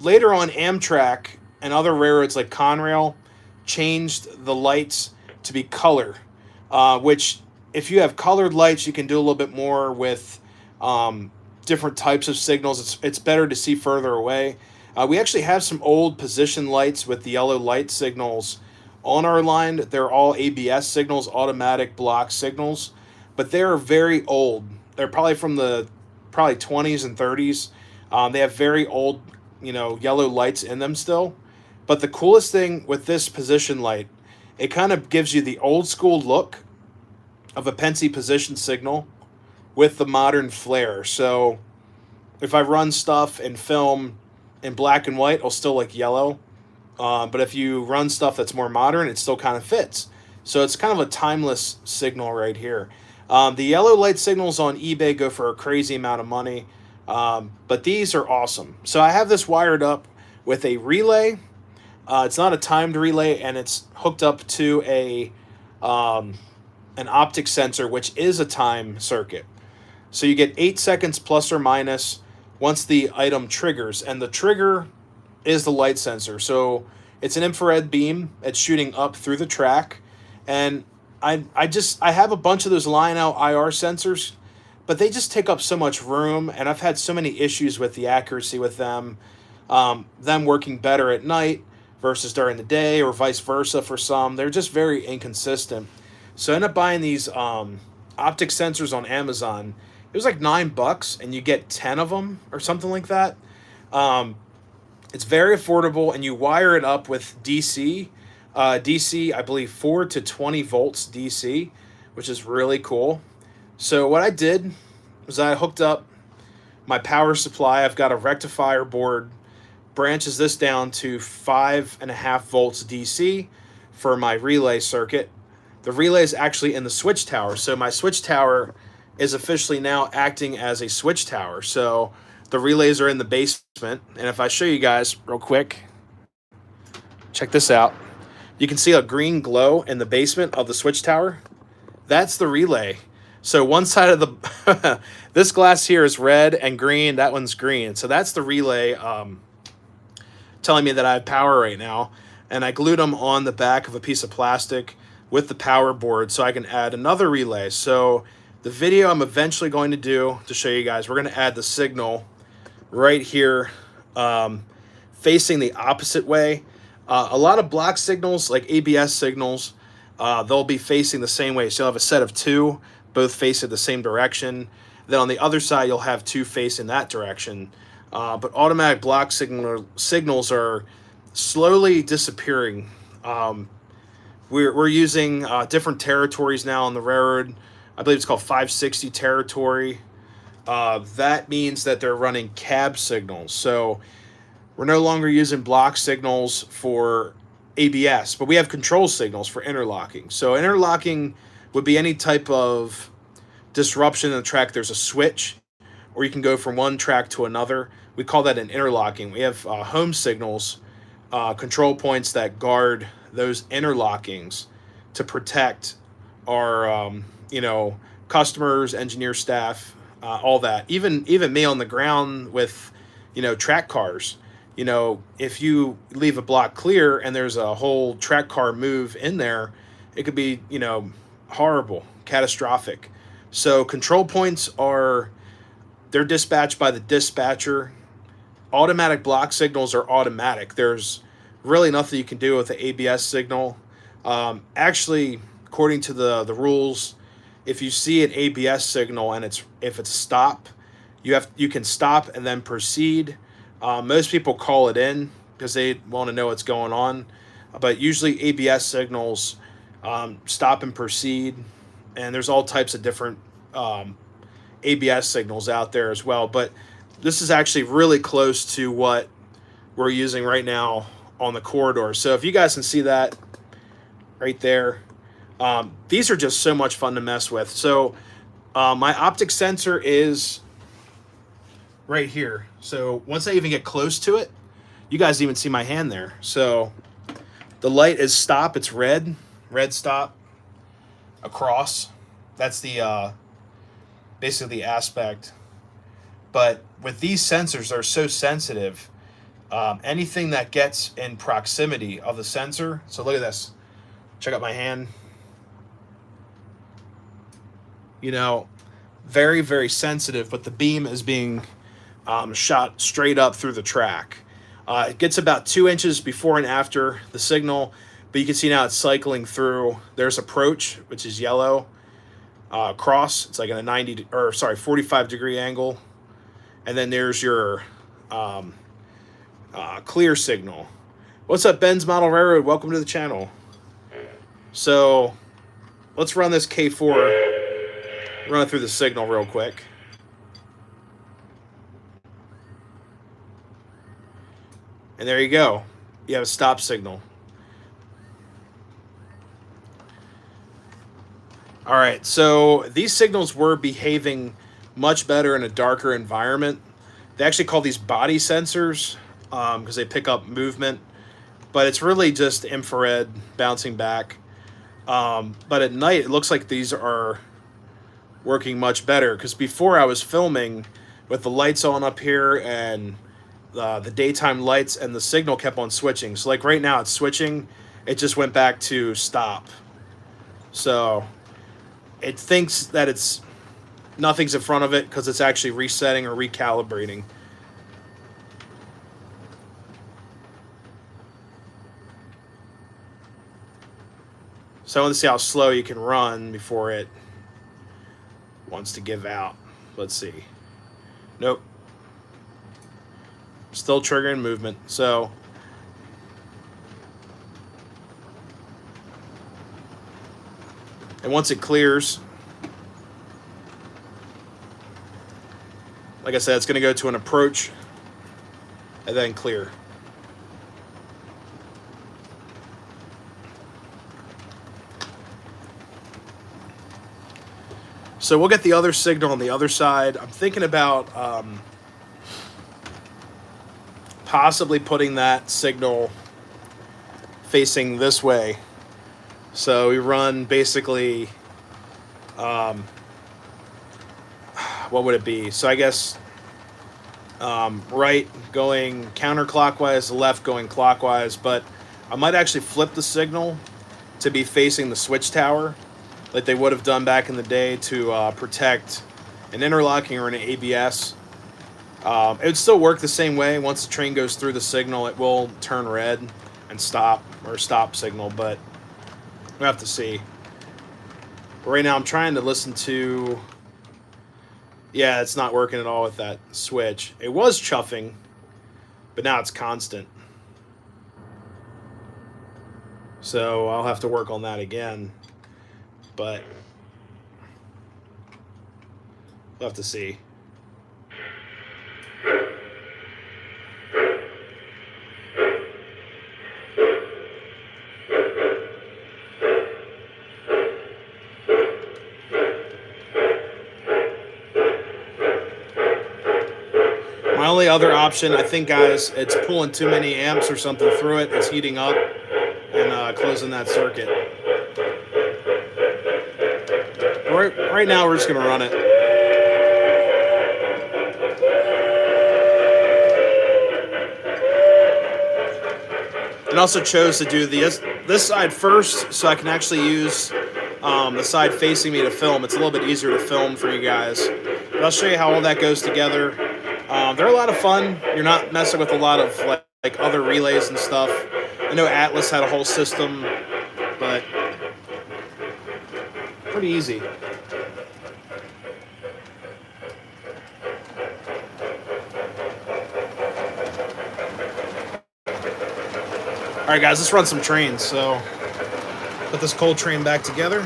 later on Amtrak and other railroads like Conrail changed the lights to be color, which if you have colored lights, you can do a little bit more with different types of signals. It's better to see further away. We actually have some old position lights with the yellow light signals on our line. They're all ABS signals, automatic block signals, but they're very old. They're probably from the 20s and 30s. They have very old, yellow lights in them still. But the coolest thing with this position light, it kind of gives you the old school look of a Pensy position signal with the modern flare. So if I run stuff in film in black and white, it'll still look yellow. But if you run stuff that's more modern, it still kind of fits. So it's kind of a timeless signal right here. The yellow light signals on eBay go for a crazy amount of money. But these are awesome. So I have this wired up with a relay. It's not a timed relay, and it's hooked up to an optic sensor, which is a time circuit. So you get 8 seconds plus or minus once the item triggers, and the trigger is the light sensor. So it's an infrared beam. It's shooting up through the track, and I have a bunch of those line out IR sensors, but they just take up so much room, and I've had so many issues with the accuracy with them. Them working better at night versus during the day, or vice versa for some. They're just very inconsistent. So I ended up buying these optic sensors on Amazon. It was like $9, and you get 10 of them or something like that. It's very affordable, and you wire it up with DC. DC, I believe 4 to 20 volts DC, which is really cool. So what I did was I hooked up my power supply. I've got a rectifier board, branches this down to 5.5 volts DC for my relay circuit. The relay is actually in the switch tower. So my switch tower is officially now acting as a switch tower. So the relays are in the basement. And if I show you guys real quick, check this out. You can see a green glow in the basement of the switch tower. That's the relay. So one side of the, this glass here is red and green. That one's green. So that's the relay telling me that I have power right now. And I glued them on the back of a piece of plastic with the power board so I can add another relay. So the video I'm eventually going to do to show you guys, we're going to add the signal right here facing the opposite way. A lot of block signals, like ABS signals, they'll be facing the same way. So you'll have a set of two, both facing the same direction. Then on the other side, you'll have two facing that direction. But automatic block signals are slowly disappearing. We're using different territories now on the railroad. I believe it's called 560 territory. That means that they're running cab signals. So we're no longer using block signals for ABS, but we have control signals for interlocking. So interlocking would be any type of disruption in the track. There's a switch, or you can go from one track to another. We call that an interlocking. We have home signals, control points that guard those interlockings to protect our customers, engineer staff, all that. Even me on the ground with track cars. If you leave a block clear and there's a whole track car move in there, it could be horrible, catastrophic. So control points they're dispatched by the dispatcher. Automatic block signals are automatic. There's really nothing you can do with the ABS signal. Actually, according to the rules, if you see an ABS signal and if it's stop, you can stop and then proceed. Most people call it in because they want to know what's going on, but usually ABS signals stop and proceed, and there's all types of different ABS signals out there as well. But this is actually really close to what we're using right now on the corridor. So if you guys can see that right there, these are just so much fun to mess with. So my optic sensor is right here. So once I even get close to it, you guys even see my hand there. So the light is stop. It's red stop across. That's the basically the aspect. But with these sensors, they're so sensitive. Anything that gets in proximity of the sensor. So look at this. Check out my hand. you know, very, very sensitive, but the beam is being shot straight up through the track. It gets about 2 inches before and after the signal, but you can see now it's cycling through. There's approach, which is yellow. Cross, it's like in a 45-degree angle. And then there's your clear signal. What's up, Ben's Model Railroad? Welcome to the channel. So let's run this K4, run it through the signal real quick. And there you go. You have a stop signal. All right, so these signals were behaving much better in a darker environment. They actually call these body sensors because they pick up movement, but it's really just infrared bouncing back. But at night, it looks like these are working much better because before I was filming with the lights on up here and the daytime lights, and the signal kept on switching. So like right now it's switching. It just went back to stop. So it thinks that it's nothing's in front of it because it's actually resetting or recalibrating. So I want to see how slow you can run before it wants to give out. Let's see. Nope. Still triggering movement. So and once it clears, like I said, it's going to go to an approach and then clear. So we'll get the other signal on the other side. I'm thinking about possibly putting that signal facing this way. So we run basically, what would it be? So I guess right going counterclockwise, left going clockwise, but I might actually flip the signal to be facing the switch tower like they would have done back in the day to protect an interlocking or an ABS. It would still work the same way. Once the train goes through the signal, it will turn red and stop, or stop signal, but we'll have to see. But right now I'm trying to listen to... Yeah, it's not working at all with that switch. It was chuffing, but now it's constant. So I'll have to work on that again. But we'll have to see. My only other option, I think, guys, it's pulling too many amps or something through it. It's heating up and closing that circuit. Right now, we're just going to run it. And also chose to do this side first so I can actually use the side facing me to film. It's a little bit easier to film for you guys. But I'll show you how all that goes together. They're a lot of fun. You're not messing with a lot of like other relays and stuff. I know Atlas had a whole system, but pretty easy. All right, guys, let's run some trains. So put this coal train back together.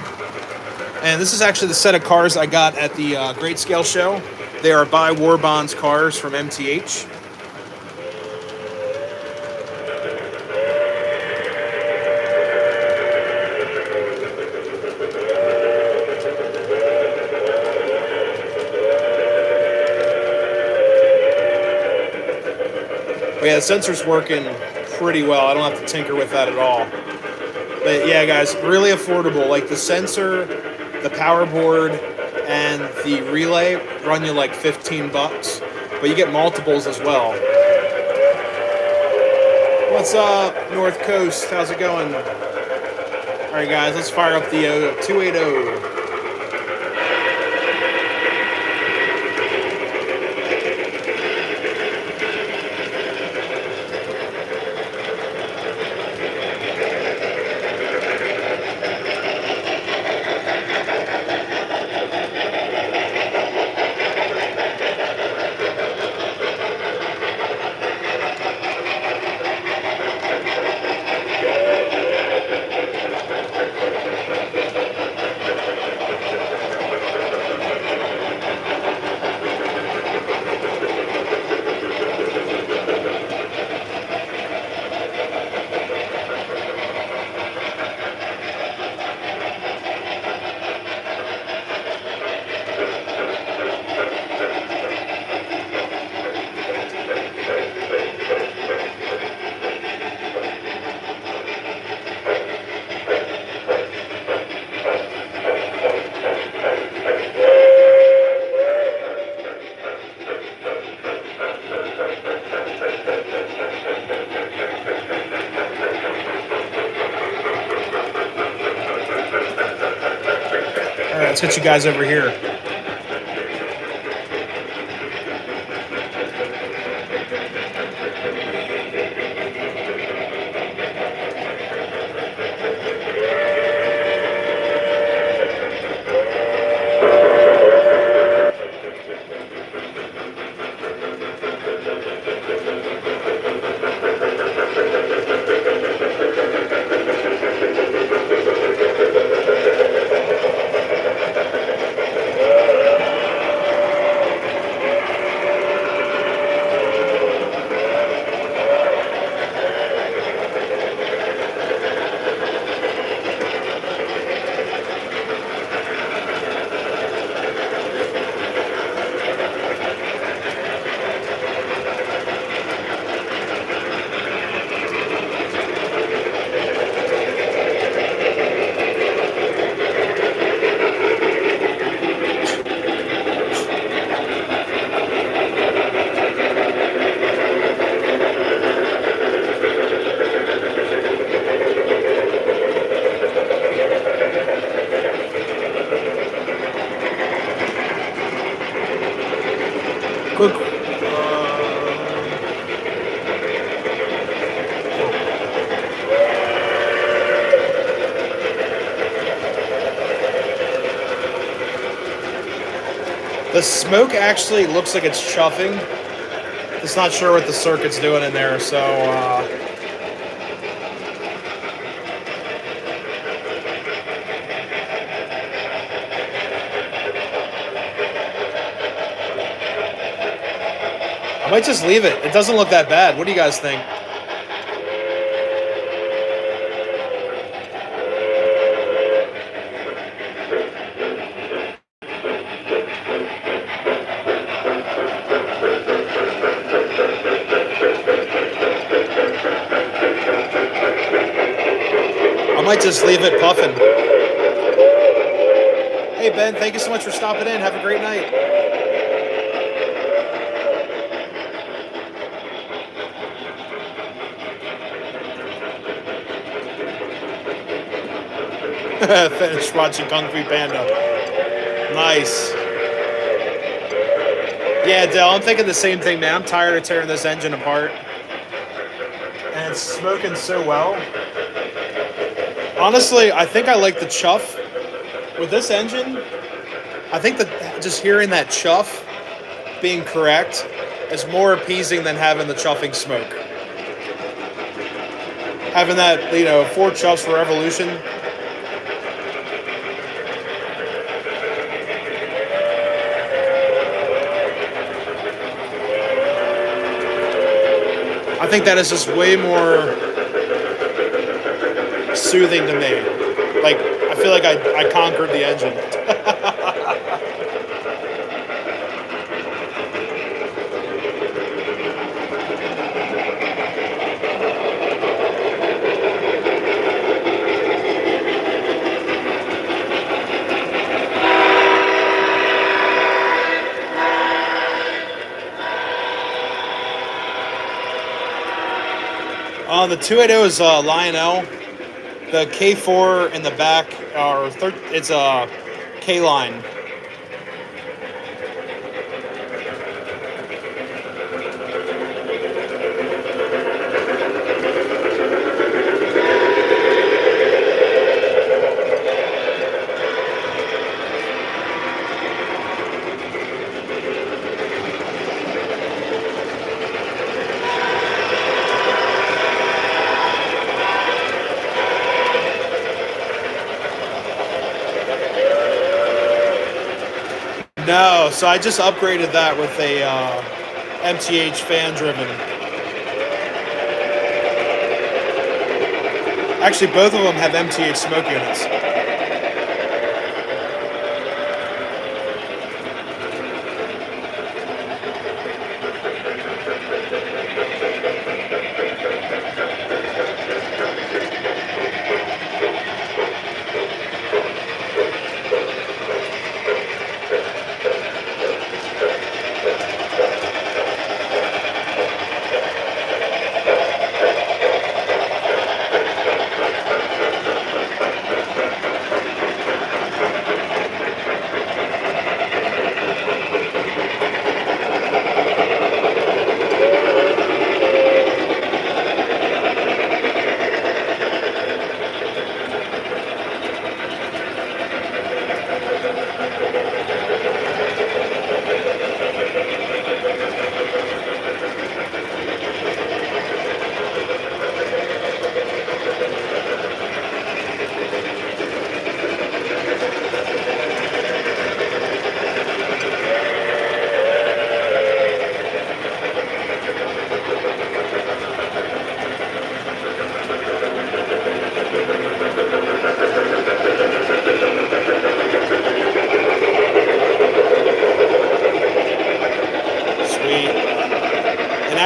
And this is actually the set of cars I got at the Great Scale Show. They are Buy War Bonds cars from MTH. But yeah, the sensor's working pretty well. I don't have to tinker with that at all. But yeah, guys, really affordable. Like the sensor, the power board, and the relay run you like $15, but you get multiples as well. What's up, North Coast? How's it going? All right, guys, let's fire up the 280. let's get you guys over here. Quick. The smoke actually looks like it's chuffing. Just not sure what the circuit's doing in there, so I might just leave it. It doesn't look that bad. What do you guys think? I might just leave it puffing. Hey Ben, thank you so much for stopping in. Have a great night. Finished watching Kung Fu Panda. Nice. Yeah, Dell, I'm thinking the same thing, man. I'm tired of tearing this engine apart. And it's smoking so well. Honestly, I think I like the chuff. With this engine, I think that just hearing that chuff being correct is more appeasing than having the chuffing smoke. Having that, 4 chuffs for Revolution. I think that is just way more soothing to me. Like, I feel like I conquered the engine. The 280 is Lionel. The K4 in the back, it's a K-line. No, so I just upgraded that with a MTH fan driven. Actually, both of them have MTH smoke units.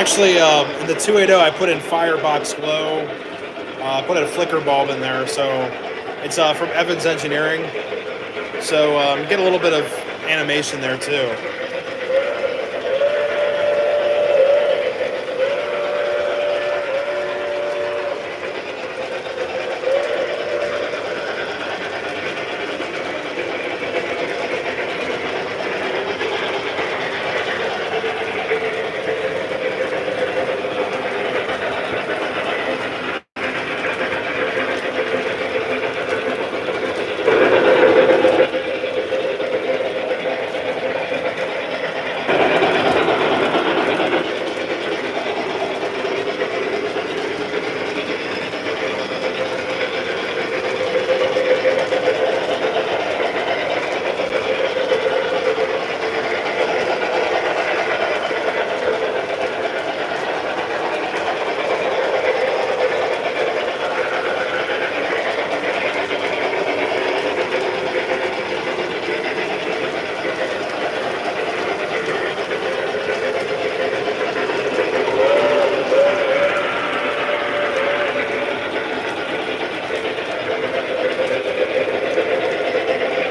actually, in the 280, I put in Firebox Glow. I put a flicker bulb in there, so it's from Evans Engineering. So you get a little bit of animation there too.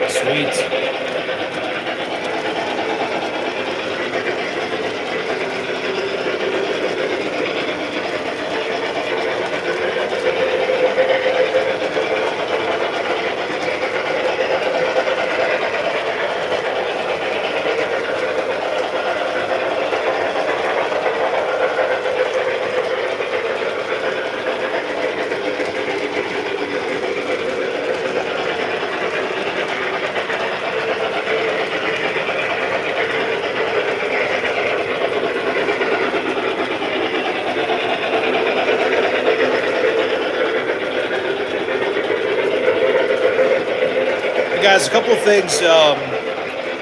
Sweet. Guys, a couple of things. We'll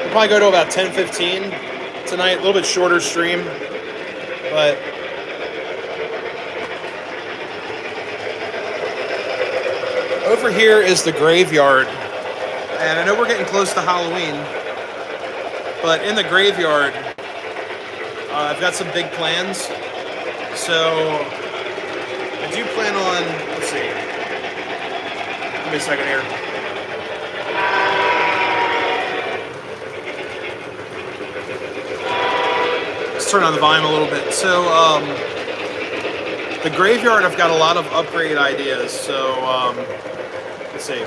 probably go to about 10:15 tonight. A little bit shorter stream, but over here is the graveyard, and I know we're getting close to Halloween, but in the graveyard, I've got some big plans. So I do plan on. Let's see. Give me a second here. Turn on the volume a little bit. So the graveyard, I've got a lot of upgrade ideas. So let's see.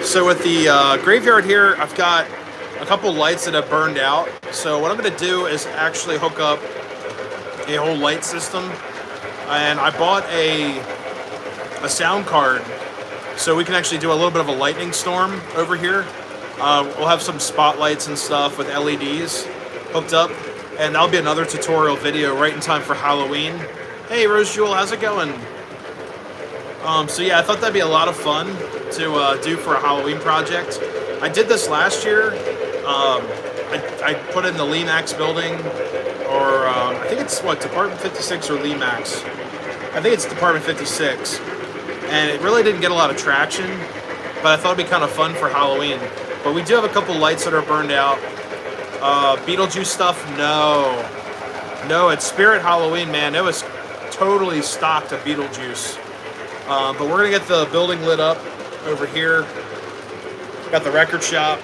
So with the graveyard here, I've got a couple lights that have burned out. So what I'm going to do is actually hook up a whole light system, and I bought a sound card, so we can actually do a little bit of a lightning storm over here. We'll have some spotlights and stuff with LEDs hooked up, and that'll be another tutorial video right in time for Halloween. Hey Rose Jewel, how's it going? So yeah, I thought that'd be a lot of fun to do for a Halloween project. I did this last year. I put in the Lemax building, or I think it's what, Department 56 or Lemax. I think it's Department 56, and it really didn't get a lot of traction, but I thought it'd be kind of fun for Halloween. But we do have a couple lights that are burned out. Beetlejuice stuff, no, it's Spirit Halloween, man. It was totally stocked of Beetlejuice. But we're gonna get the building lit up over here. Got the record shop.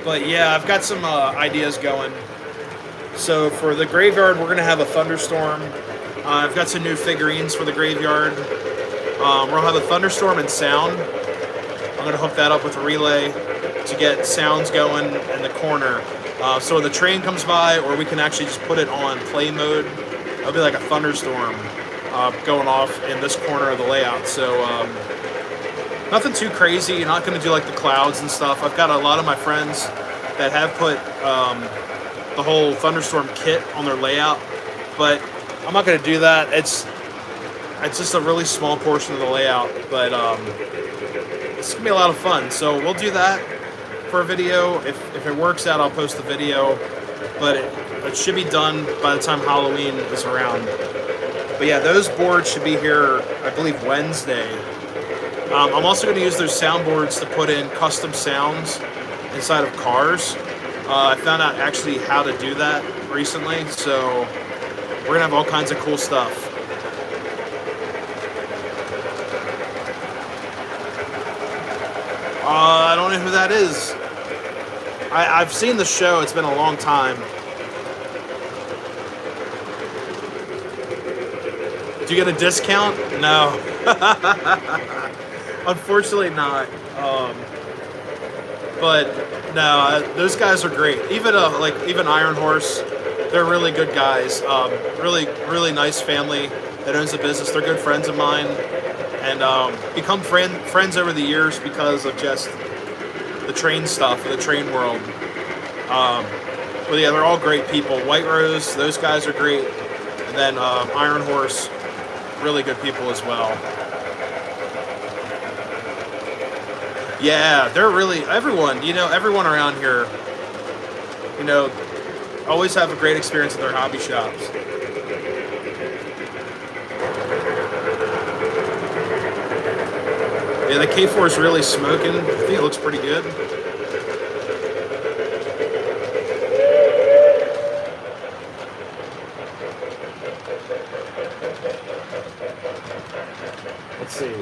But yeah, I've got some ideas going. So for the graveyard, we're gonna have a thunderstorm. I've got some new figurines for the graveyard. We're gonna have a thunderstorm and sound. I'm gonna hook that up with a relay to get sounds going in the corner. So when the train comes by, or we can actually just put it on play mode, it'll be like a thunderstorm going off in this corner of the layout. So nothing too crazy. You're not gonna do like the clouds and stuff. I've got a lot of my friends that have put the whole thunderstorm kit on their layout, but I'm not gonna do that. It's just a really small portion of the layout, but it's gonna be a lot of fun. So we'll do that for a video. If it works out, I'll post the video, but it should be done by the time Halloween is around. But yeah, those boards should be here, I believe, Wednesday. I'm also going to use those soundboards to put in custom sounds inside of cars. I found out actually how to do that recently, so we're gonna have all kinds of cool stuff. I don't know who that is. I've seen the show. It's been a long time. Do you get a discount? No. Unfortunately not. But no, those guys are great. Even even Iron Horse, they're really good guys. Really nice family that owns the business. They're good friends of mine, and become friends over the years because of just the train stuff, the train world. But yeah, they're all great people. White Rose, those guys are great, and then Iron Horse, really good people as well. Yeah, they're really everyone. Everyone around here. Always have a great experience at their hobby shops. Yeah, the K4 is really smoking. I think it looks pretty good. Let's see.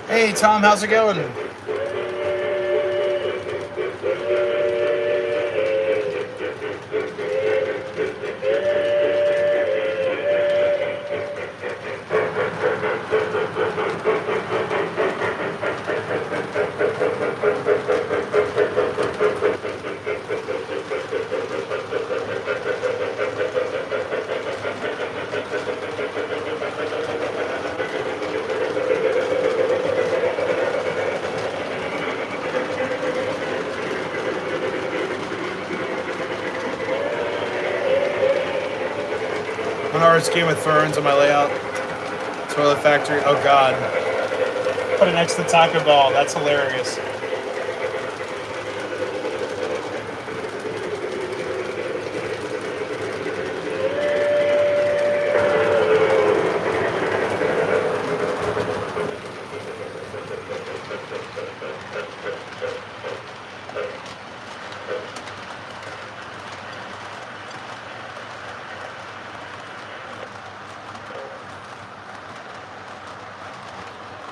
Hey Tom, how's it going? Menards Game of Thrones on my layout. Toilet Factory. Oh God. Put it next to Taco Bell. That's hilarious.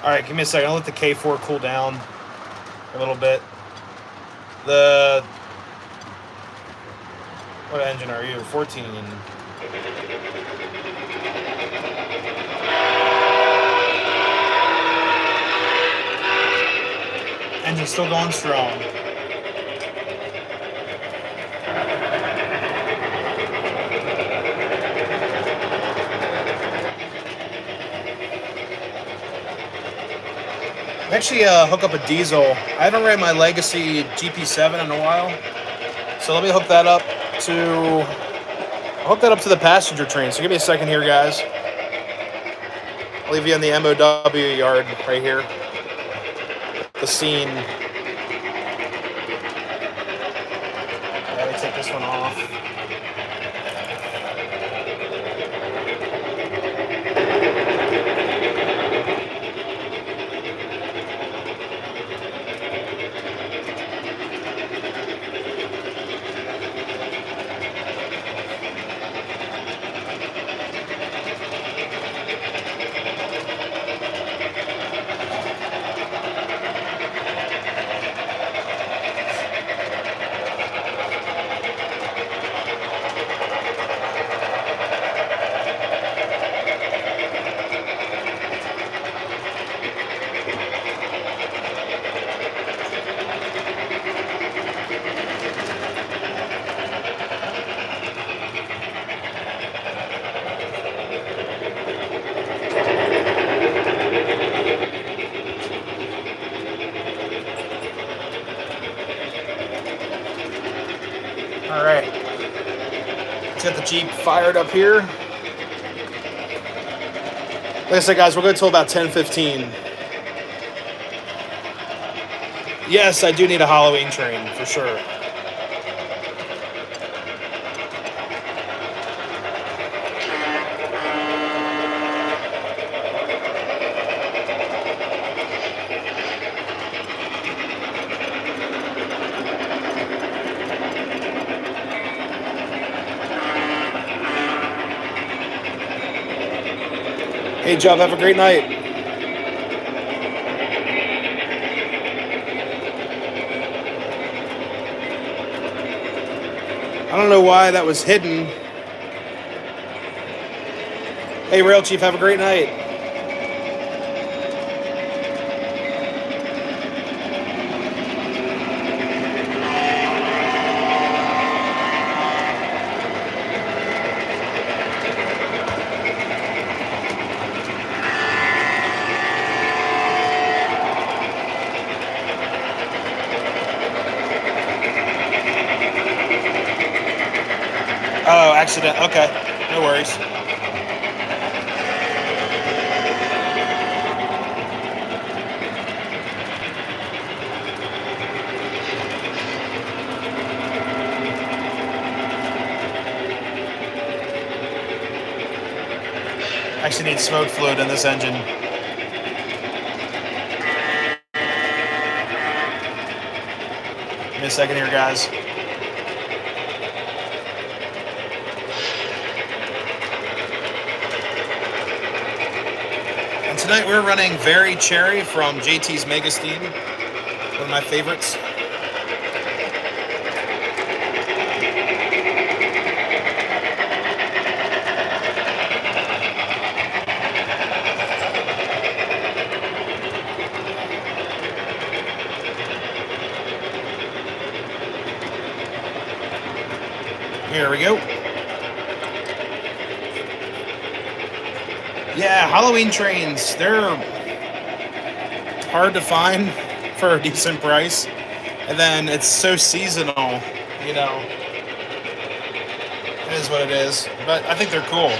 Alright, give me a second. I'll let the K4 cool down a little bit. What engine are you? 14. Engine's still going strong. Actually hook up a diesel. I haven't ran my Legacy GP7 in a while, so let me hook that up to the passenger train. So give me a second here, guys. I'll leave you in the MOW yard right here. The scene. Let me take this one off. All right. Let's get the Jeep fired up here. Like I said, guys, we'll go till about 10:15. Yes, I do need a Halloween train for sure. Hey, Job, have a great night. I don't know why that was hidden. Hey, Rail Chief, have a great night. Oh, accident. Okay, no worries. Actually need smoke fluid in this engine. Give me a second here, guys. And tonight we're running Very Cherry from JT's Mega Steam. One of my favorites. Here we go. Yeah, Halloween trains, they're hard to find for a decent price. And then it's so seasonal, you know. It is what it is. But I think they're cool.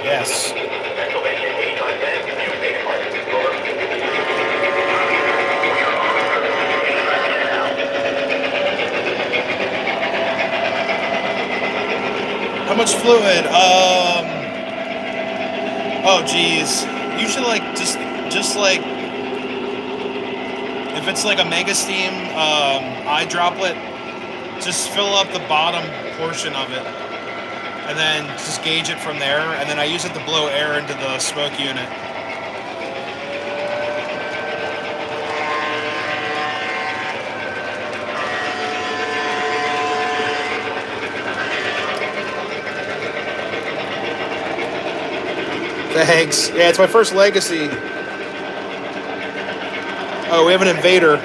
Yes. How much fluid? Oh geez. Usually like just like if it's like a Mega Steam eye droplet, just fill up the bottom portion of it. And then just gauge it from there, and then I use it to blow air into the smoke unit. Thanks. Yeah, it's my first Legacy. Oh, we have an invader.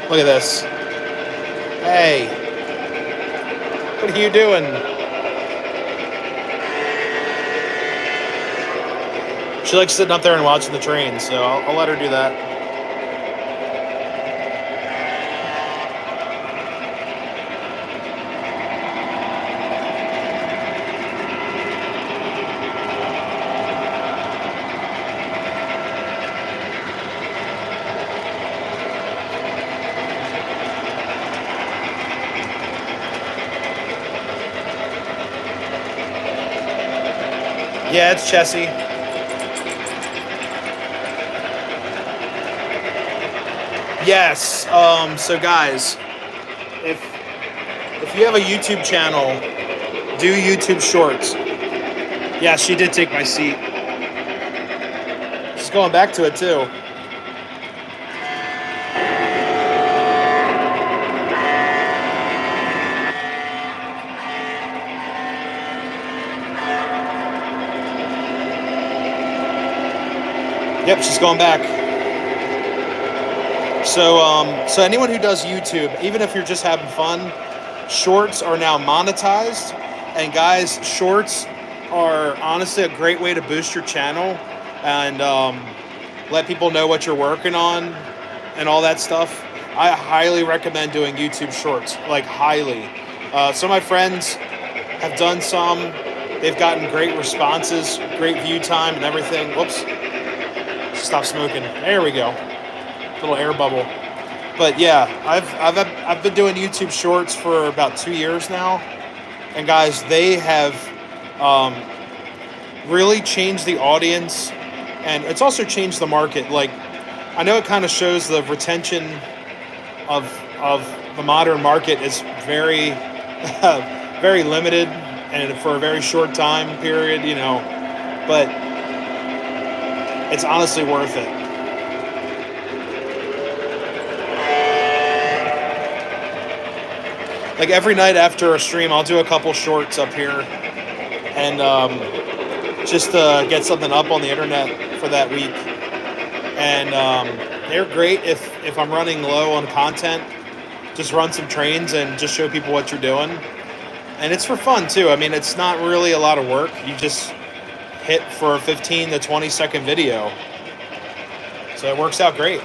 Look at this. Hey. What are you doing? She likes sitting up there and watching the train, so I'll let her do that. Yeah, it's Chessie. Yes. So guys, if you have a YouTube channel, do YouTube Shorts. Yeah, she did take my seat. She's going back to it too. Yep, she's going back. So anyone who does YouTube, even if you're just having fun, Shorts are now monetized. And guys, Shorts are honestly a great way to boost your channel and let people know what you're working on and all that stuff. I highly recommend doing YouTube Shorts, like highly. Some of my friends have done some. They've gotten great responses, great view time, and everything. Whoops. Stop smoking. There we go. Little air bubble. But yeah, I've been doing YouTube Shorts for about 2 years now, and guys, they have really changed the audience, and it's also changed the market. Like, I know it kind of shows the retention of the modern market is very very limited and for a very short time period, you know, but it's honestly worth it. Like every night after a stream, I'll do a couple shorts up here and just to get something up on the internet for that week. And they're great if I'm running low on content. Just run some trains and just show people what you're doing. And it's for fun too. I mean, it's not really a lot of work. You just hit for a 15 to 20 second video. So it works out great.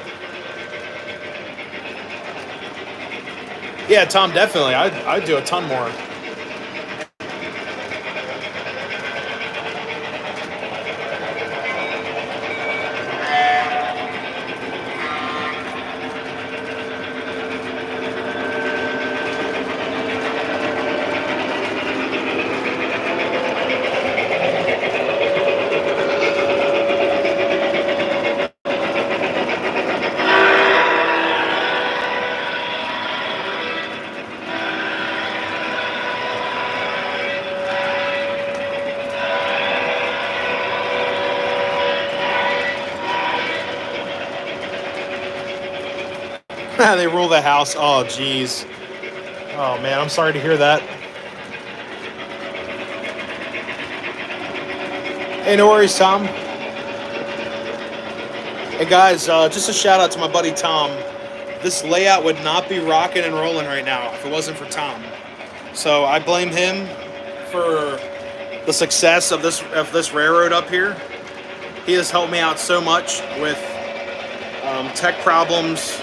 Yeah, Tom, definitely. I'd do a ton more. They rule the house. Oh, geez. Oh, man, I'm sorry to hear that. Hey, no worries, Tom. Hey, guys, just a shout out to my buddy Tom. This layout would not be rocking and rolling right now if it wasn't for Tom. So I blame him for the success of this railroad up here. He has helped me out so much with tech problems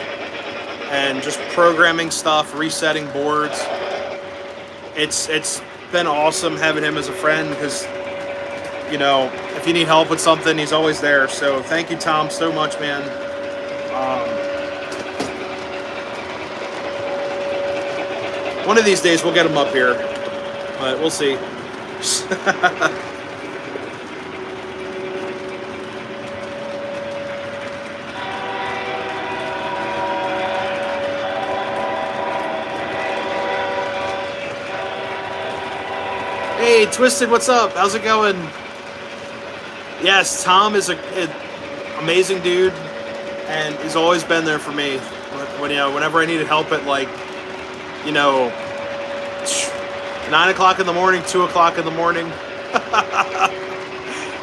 and just programming stuff, resetting boards. It's been awesome having him as a friend because, you know, if you need help with something, he's always there. So thank you, Tom, so much, man. One of these days we'll get him up here, but we'll see. Hey, Twisted, what's up? How's it going? Yes, Tom is an amazing dude, and he's always been there for me. Whenever I needed help at 9 o'clock in the morning, 2 o'clock in the morning.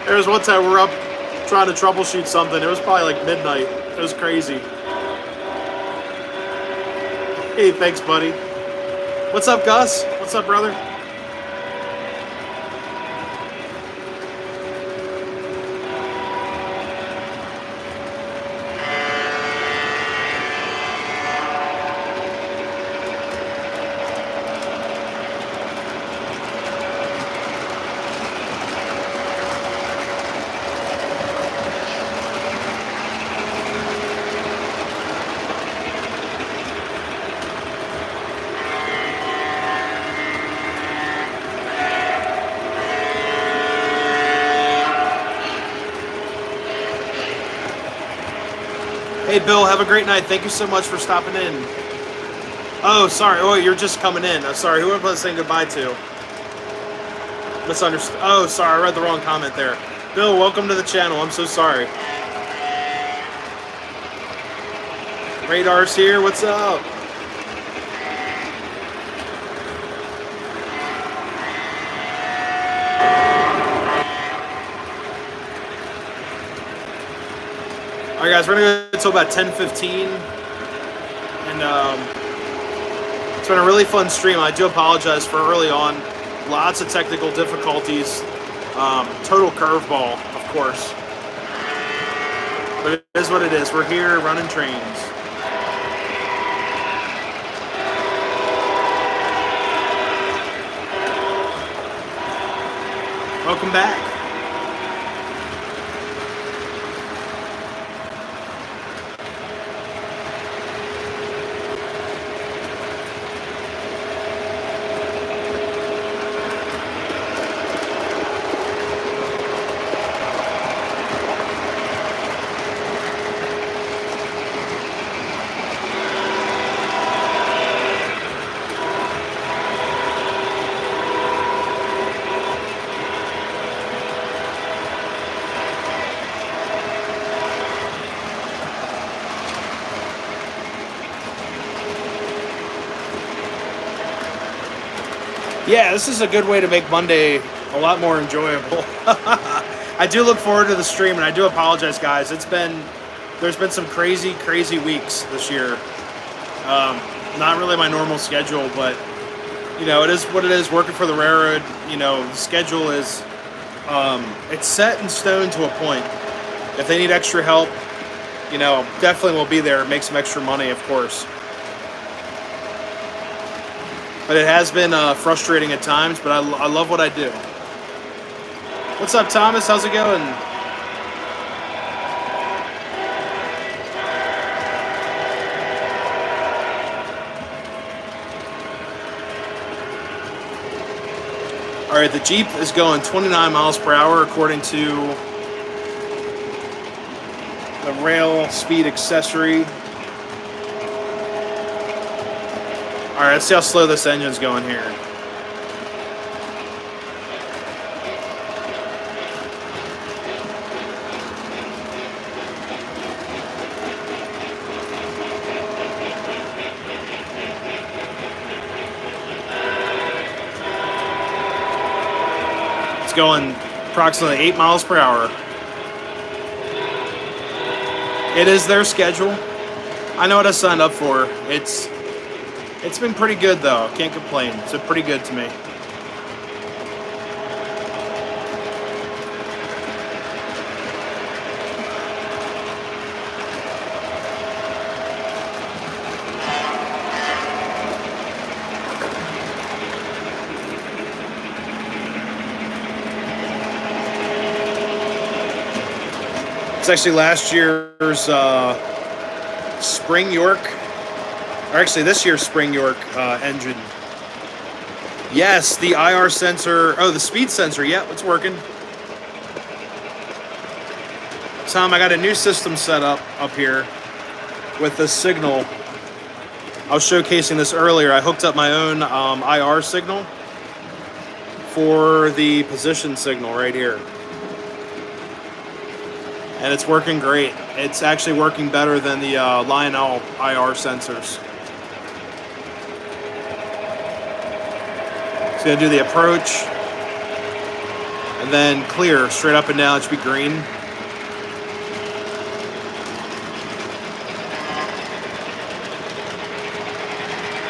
There was one time we were up trying to troubleshoot something. It was probably like midnight. It was crazy. Hey, thanks, buddy. What's up, Gus? What's up, brother? Hey, Bill, have a great night. Thank you so much for stopping in. Oh, sorry. Oh, you're just coming in. I'm sorry. Who was I saying goodbye to? Misunderstood. Oh, sorry. I read the wrong comment there. Bill, welcome to the channel. I'm so sorry. Radar's here. What's up? All right, guys, we're gonna go until about 10:15, and it's been a really fun stream. I do apologize for early on, lots of technical difficulties, Total curveball, of course. But it is what it is. We're here running trains. Welcome back. Yeah, this is a good way to make Monday a lot more enjoyable. I do look forward to the stream, and I do apologize, guys. There's been some crazy weeks this year. Not really my normal schedule, but it is what it is. Working for the railroad, the schedule is it's set in stone to a point. If they need extra help, definitely we'll be there. Make some extra money, of course. But it has been frustrating at times, but I love what I do. What's up, Thomas? How's it going? All right, the Jeep is going 29 miles per hour according to the rail speed accessory. All right, let's see how slow this engine's going here. It's going approximately 8 miles per hour. It is their schedule. I know what I signed up for. It's been pretty good, though. Can't complain. It's been pretty good to me. It's actually last year's Spring York. Or actually, this year's Spring York engine. Yes, the IR sensor. Oh, the speed sensor. Yeah, it's working. Tom, I got a new system set up here with the signal. I was showcasing this earlier. I hooked up my own IR signal for the position signal right here. And it's working great. It's actually working better than the Lionel IR sensors. It's going to do the approach, and then clear, straight up and down. It should be green.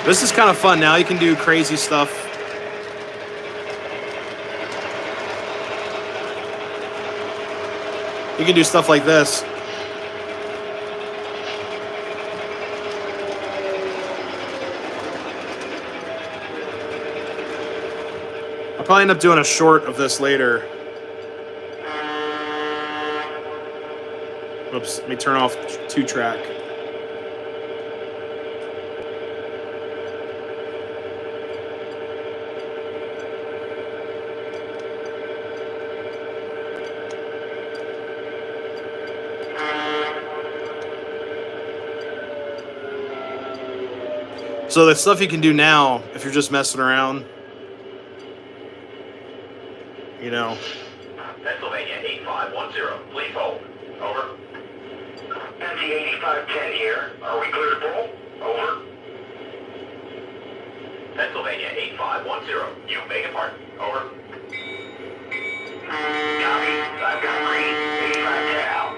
This is kind of fun. Now you can do crazy stuff. You can do stuff like this. I'll probably end up doing a short of this later. Oops, let me turn off 2-track. So the stuff you can do now, if you're just messing around, Pennsylvania 8510, please hold. Over. NT 8510 here. Are we clear to pull? Over. Pennsylvania 8510, you beg your pardon. Over. Copy. I've got green. 8510 out.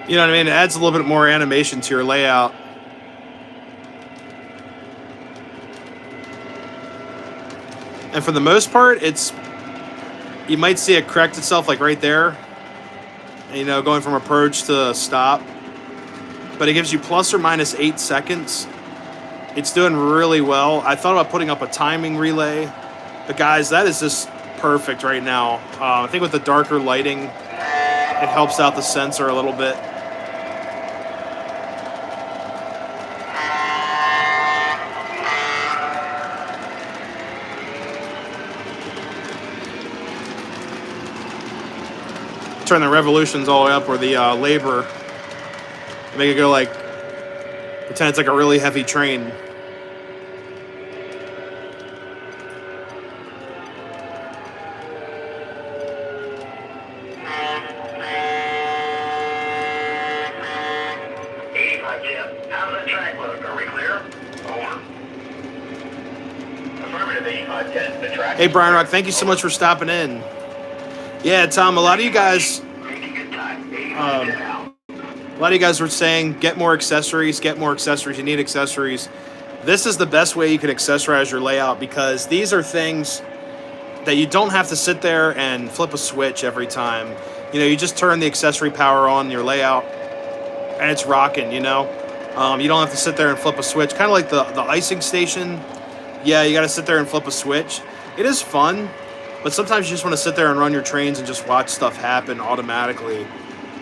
You know what I mean? It adds a little bit more animation to your layout. And for the most part, you might see it correct itself like right there, you know, going from approach to stop. But it gives you plus or minus 8 seconds. It's doing really well. I thought about putting up a timing relay, but guys, that is just perfect right now. I think with the darker lighting, it helps out the sensor a little bit. Turn the revolutions all the way up, or the labor, make it go like, pretend it's like a really heavy train. How's that track look? Are we clear? Over. Affirmative 8510. The track. Hey, Brian Rock, thank you so much for stopping in. Yeah, Tom, a lot of you guys were saying, get more accessories, you need accessories. This is the best way you can accessorize your layout, because these are things that you don't have to sit there and flip a switch every time. You know, you just turn the accessory power on your layout and it's rocking, you know. You don't have to sit there and flip a switch. Kind of like the icing station. Yeah, you got to sit there and flip a switch. It is fun, but sometimes you just want to sit there and run your trains and just watch stuff happen automatically.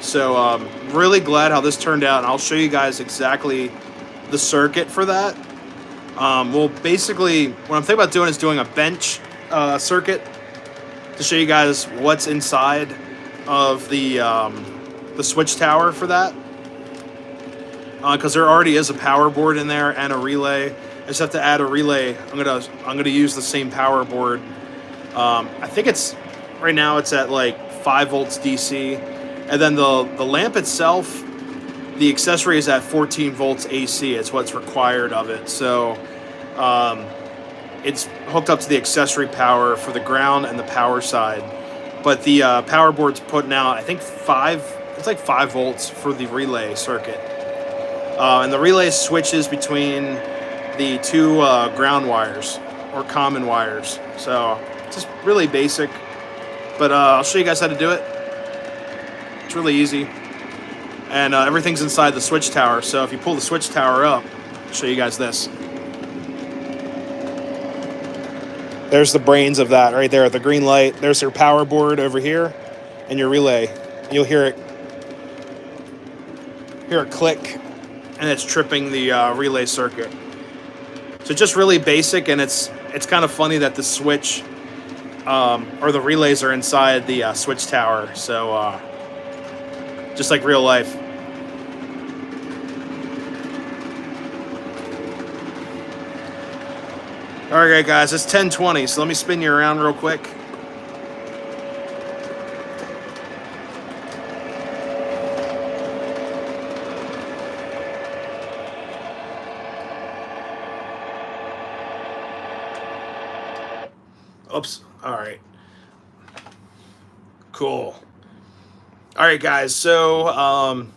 So really glad how this turned out, and I'll show you guys exactly the circuit for that. Well, basically, what I'm thinking about doing is doing a bench circuit to show you guys what's inside of the switch tower for that. Because there already is a power board in there and a relay. I just have to add a relay. I'm gonna use the same power board. I think it's right now it's at like 5 volts DC, and then the lamp itself, the accessory is at 14 volts AC. It's what's required of it. So it's hooked up to the accessory power for the ground and the power side. But the power board's putting out, I think it's like 5 volts for the relay circuit. And the relay switches between the two ground wires, or common wires. So just really basic, but I'll show you guys how to do it. It's really easy, and everything's inside the switch tower. So if you pull the switch tower up, I'll show you guys this. There's the brains of that right there at the green light. There's your power board over here and your relay. You'll hear it click, and it's tripping the relay circuit. So just really basic, and it's kind of funny that the switch or the relays are inside the switch tower. So just like real life. All right, guys, it's 10:20, so let me spin you around real quick. Oops. All right. Cool. All right, guys. So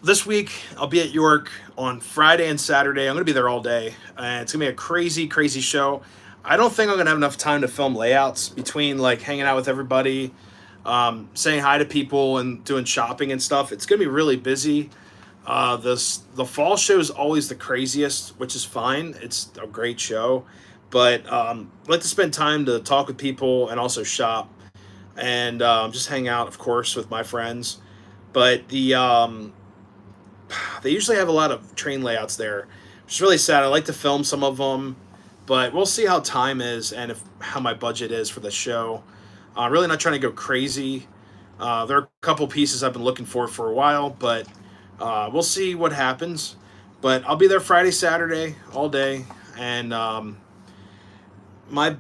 this week I'll be at York on Friday and Saturday. I'm going to be there all day, and it's going to be a crazy, crazy show. I don't think I'm going to have enough time to film layouts between like hanging out with everybody, saying hi to people, and doing shopping and stuff. It's going to be really busy. The fall show is always the craziest, which is fine. It's a great show, but I like to spend time to talk with people and also shop, and just hang out, of course, with my friends. But they usually have a lot of train layouts there, which is really sad. I like to film some of them, but we'll see how time is and how my budget is for the show. I'm really not trying to go crazy. There are a couple pieces I've been looking for a while, but we'll see what happens. But I'll be there Friday, Saturday, all day. And my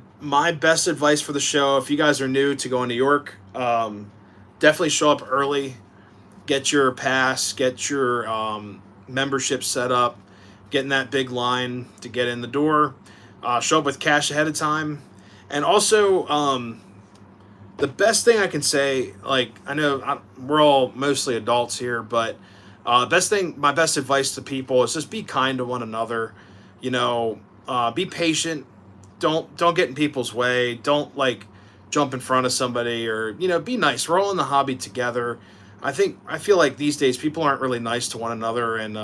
best advice for the show, if you guys are new to going to York, definitely show up early. Get your pass, get your membership set up, get in that big line to get in the door. Show up with cash ahead of time. And also, the best thing I can say, like, I know we're all mostly adults here, but my best advice to people is just be kind to one another. You know, Be patient. Don't get in people's way. Don't like jump in front of somebody, or be nice. We're all in the hobby together. I feel like these days people aren't really nice to one another, and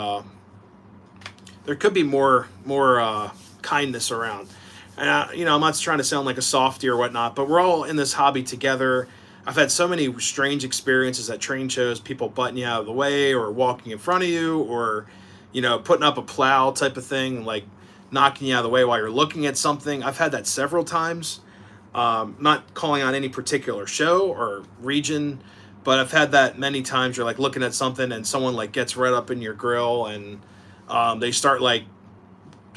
there could be more kindness around. And I'm not trying to sound like a softie or whatnot, but we're all in this hobby together. I've had so many strange experiences at train shows, people butting you out of the way or walking in front of you, or putting up a plow type of thing, like knocking you out of the way while you're looking at something. I've had that several times. Not calling on any particular show or region, but I've had that many times. You're like looking at something and someone like gets right up in your grill, and they start like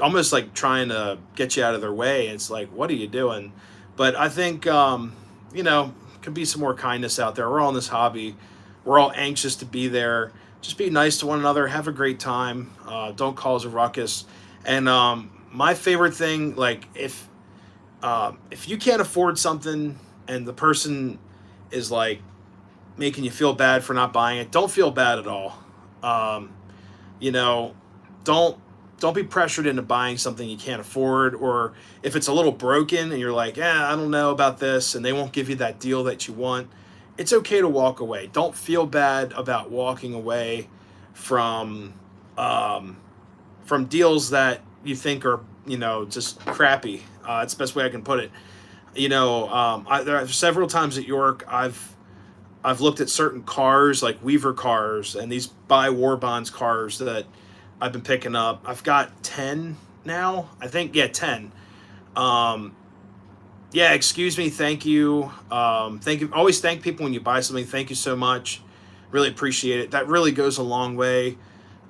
almost like trying to get you out of their way. It's like, what are you doing? But I think could be some more kindness out there. We're all in this hobby. We're all anxious to be there. Just be nice to one another. Have a great time. Don't cause a ruckus. And my favorite thing, like if you can't afford something and the person is like making you feel bad for not buying it, don't feel bad at all. Um, you know, don't don't be pressured into buying something you can't afford, or if it's a little broken and you're like, I don't know about this, and they won't give you that deal that you want. It's okay to walk away. Don't feel bad about walking away from um, from deals that you think are just crappy. It's the best way I can put it. There are several times at York I've looked at certain cars like Weaver cars and these buy war bonds cars that I've been picking up. I've got 10 now. I think, yeah, 10. Um, yeah, excuse me. Thank you. Thank you. Always thank people when you buy something. Thank you so much. Really appreciate it. That really goes a long way.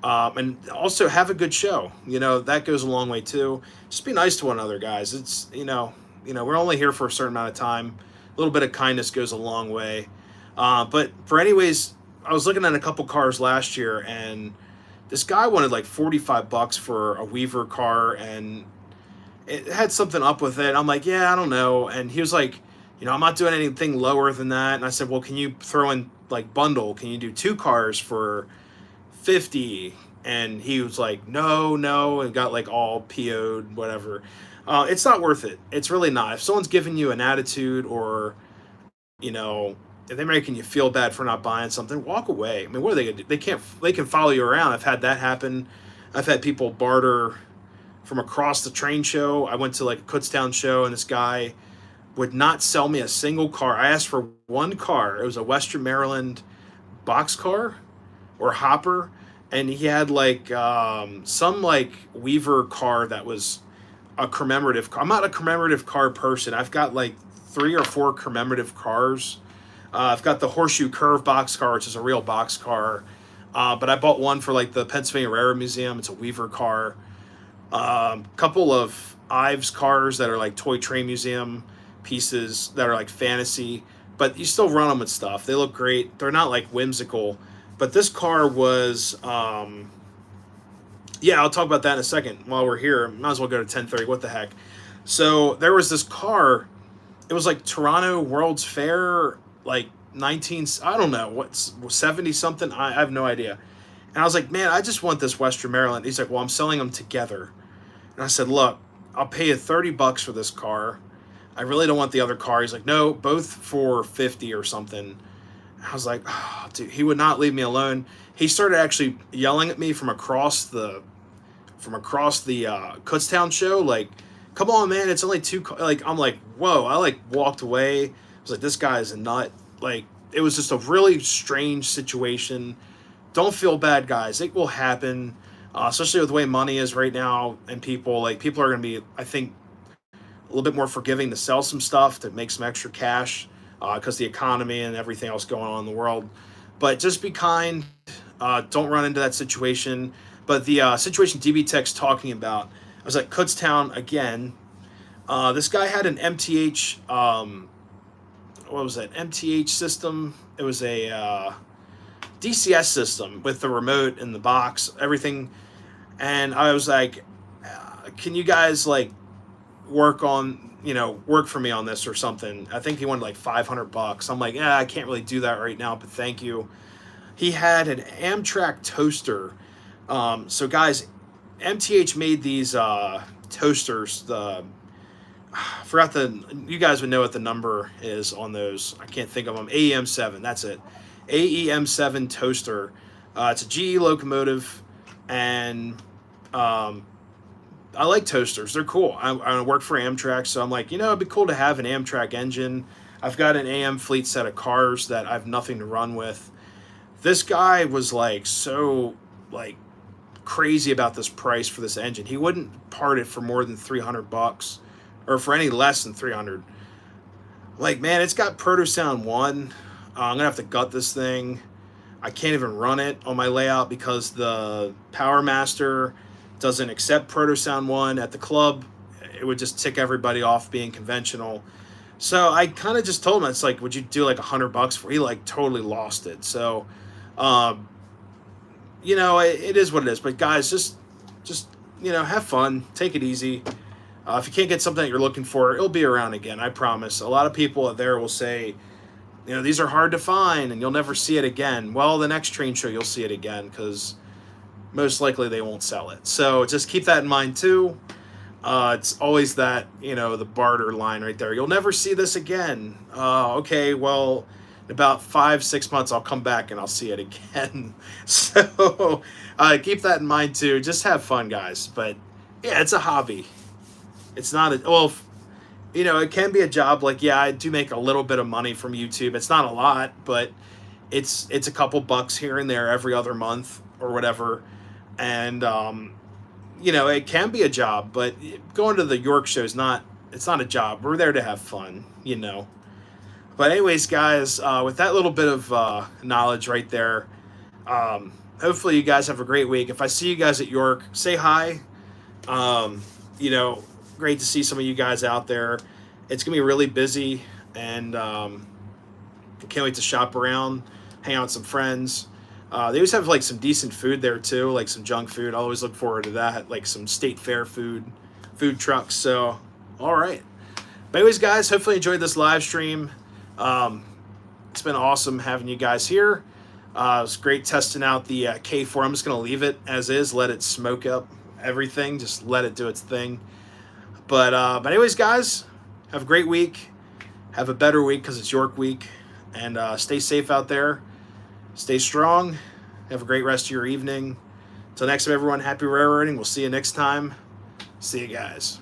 And also have a good show. That goes a long way too. Just be nice to one another, guys. It's, we're only here for a certain amount of time. A little bit of kindness goes a long way. But for anyways, I was looking at a couple cars last year, and this guy wanted like $45 for a Weaver car, and it had something up with it. I'm like, yeah, I don't know. And he was like, I'm not doing anything lower than that. And I said, well, can you throw in like bundle? Can you do two cars for 50? And he was like, no, and got like all PO'd, whatever. It's not worth it. It's really not. If someone's giving you an attitude, or you know, if they're making you feel bad for not buying something, walk away. I mean, what are they gonna do? They can follow you around. I've had that happen. I've had people barter from across the train show. I went to like a Kutztown show, and this guy would not sell me a single car. I asked for one car. It was a Western Maryland boxcar or hopper, and he had like some like Weaver car that was a commemorative car. I'm not a commemorative car person. I've got like 3 or 4 commemorative cars. I've got the Horseshoe Curve boxcar, which is a real boxcar. But I bought one for like the Pennsylvania Railroad Museum. It's a Weaver car. Couple of Ives cars that are like Toy Train Museum pieces that are like fantasy, but you still run them and stuff. They look great. They're not like whimsical. But this car was, yeah, I'll talk about that in a second while we're here. Might as well go to 10:30. What the heck? So there was this car. It was like Toronto World's Fair, like 19, I don't know, what's 70 something. I have no idea. And I was like, man, I just want this Western Maryland. He's like, well, I'm selling them together. And I said, look, I'll pay you $30 for this car. I really don't want the other car. He's like, no, both for 50 or something. I was like, oh, dude, he would not leave me alone. He started actually yelling at me from across the Kutztown show, like, come on, man, it's only two. Like, I'm like, whoa. I like walked away. I was like, this guy is a nut. Like, it was just a really strange situation. Don't feel bad, guys. It will happen, especially with the way money is right now, and people are going to be, I think, a little bit more forgiving to sell some stuff to make some extra cash, because the economy and everything else going on in the world. But just be kind. Don't run into that situation. But the situation DB Tech's talking about, I was at Kutztown again. This guy had an MTH, what was that? MTH system. It was a DCS system with the remote and the box, everything. And I was like, can you guys like work for me on this or something? I think he wanted like $500. I'm like, yeah, I can't really do that right now, but thank you. He had an Amtrak toaster. So guys, MTH made these toasters. I forgot you guys would know what the number is on those. I can't think of them. AEM7, that's it. AEM7 toaster. It's a GE locomotive, and I like toasters. They're cool. I work for Amtrak, so I'm like, it'd be cool to have an Amtrak engine. I've got an AM fleet set of cars that I have nothing to run with. This guy was like so like crazy about this price for this engine. He wouldn't part it for more than $300 or for any less than 300. Like, man, it's got Protosound 1. I'm gonna have to gut this thing. I can't even run it on my layout because the Power Master doesn't accept Protosound 1 at the club. It would just tick everybody off being conventional. So I kind of just told him, it's like, would you do like $100 for? He like totally lost it. So, it is what it is. But guys, just have fun, take it easy. If you can't get something that you're looking for, it'll be around again. I promise. A lot of people out there will say, these are hard to find and you'll never see it again. Well, the next train show you'll see it again because most likely they won't sell it. So just keep that in mind too. It's always that, the barter line right there. You'll never see this again. Okay, well, in about 5-6 months, I'll come back and I'll see it again. So keep that in mind too. Just have fun, guys. But yeah, it's a hobby. It's not it can be a job. Like, yeah, I do make a little bit of money from YouTube. It's not a lot, but it's a couple bucks here and there every other month or whatever. And, it can be a job, but going to the York show it's not a job. We're there to have fun, But anyways, guys, with that little bit of knowledge right there, hopefully you guys have a great week. If I see you guys at York, say hi. Great to see some of you guys out there. It's going to be really busy, and I can't wait to shop around, hang out with some friends. They always have like some decent food there too, like some junk food. I always look forward to that, like some state fair food trucks. So, all right. But anyways, guys, hopefully you enjoyed this live stream. It's been awesome having you guys here. It was great testing out the K4. I'm just going to leave it as is, let it smoke up everything, just let it do its thing. But anyways, guys, have a great week. Have a better week because it's York week. And stay safe out there. Stay strong. Have a great rest of your evening. Until next time, everyone, happy railroading. We'll see you next time. See you guys.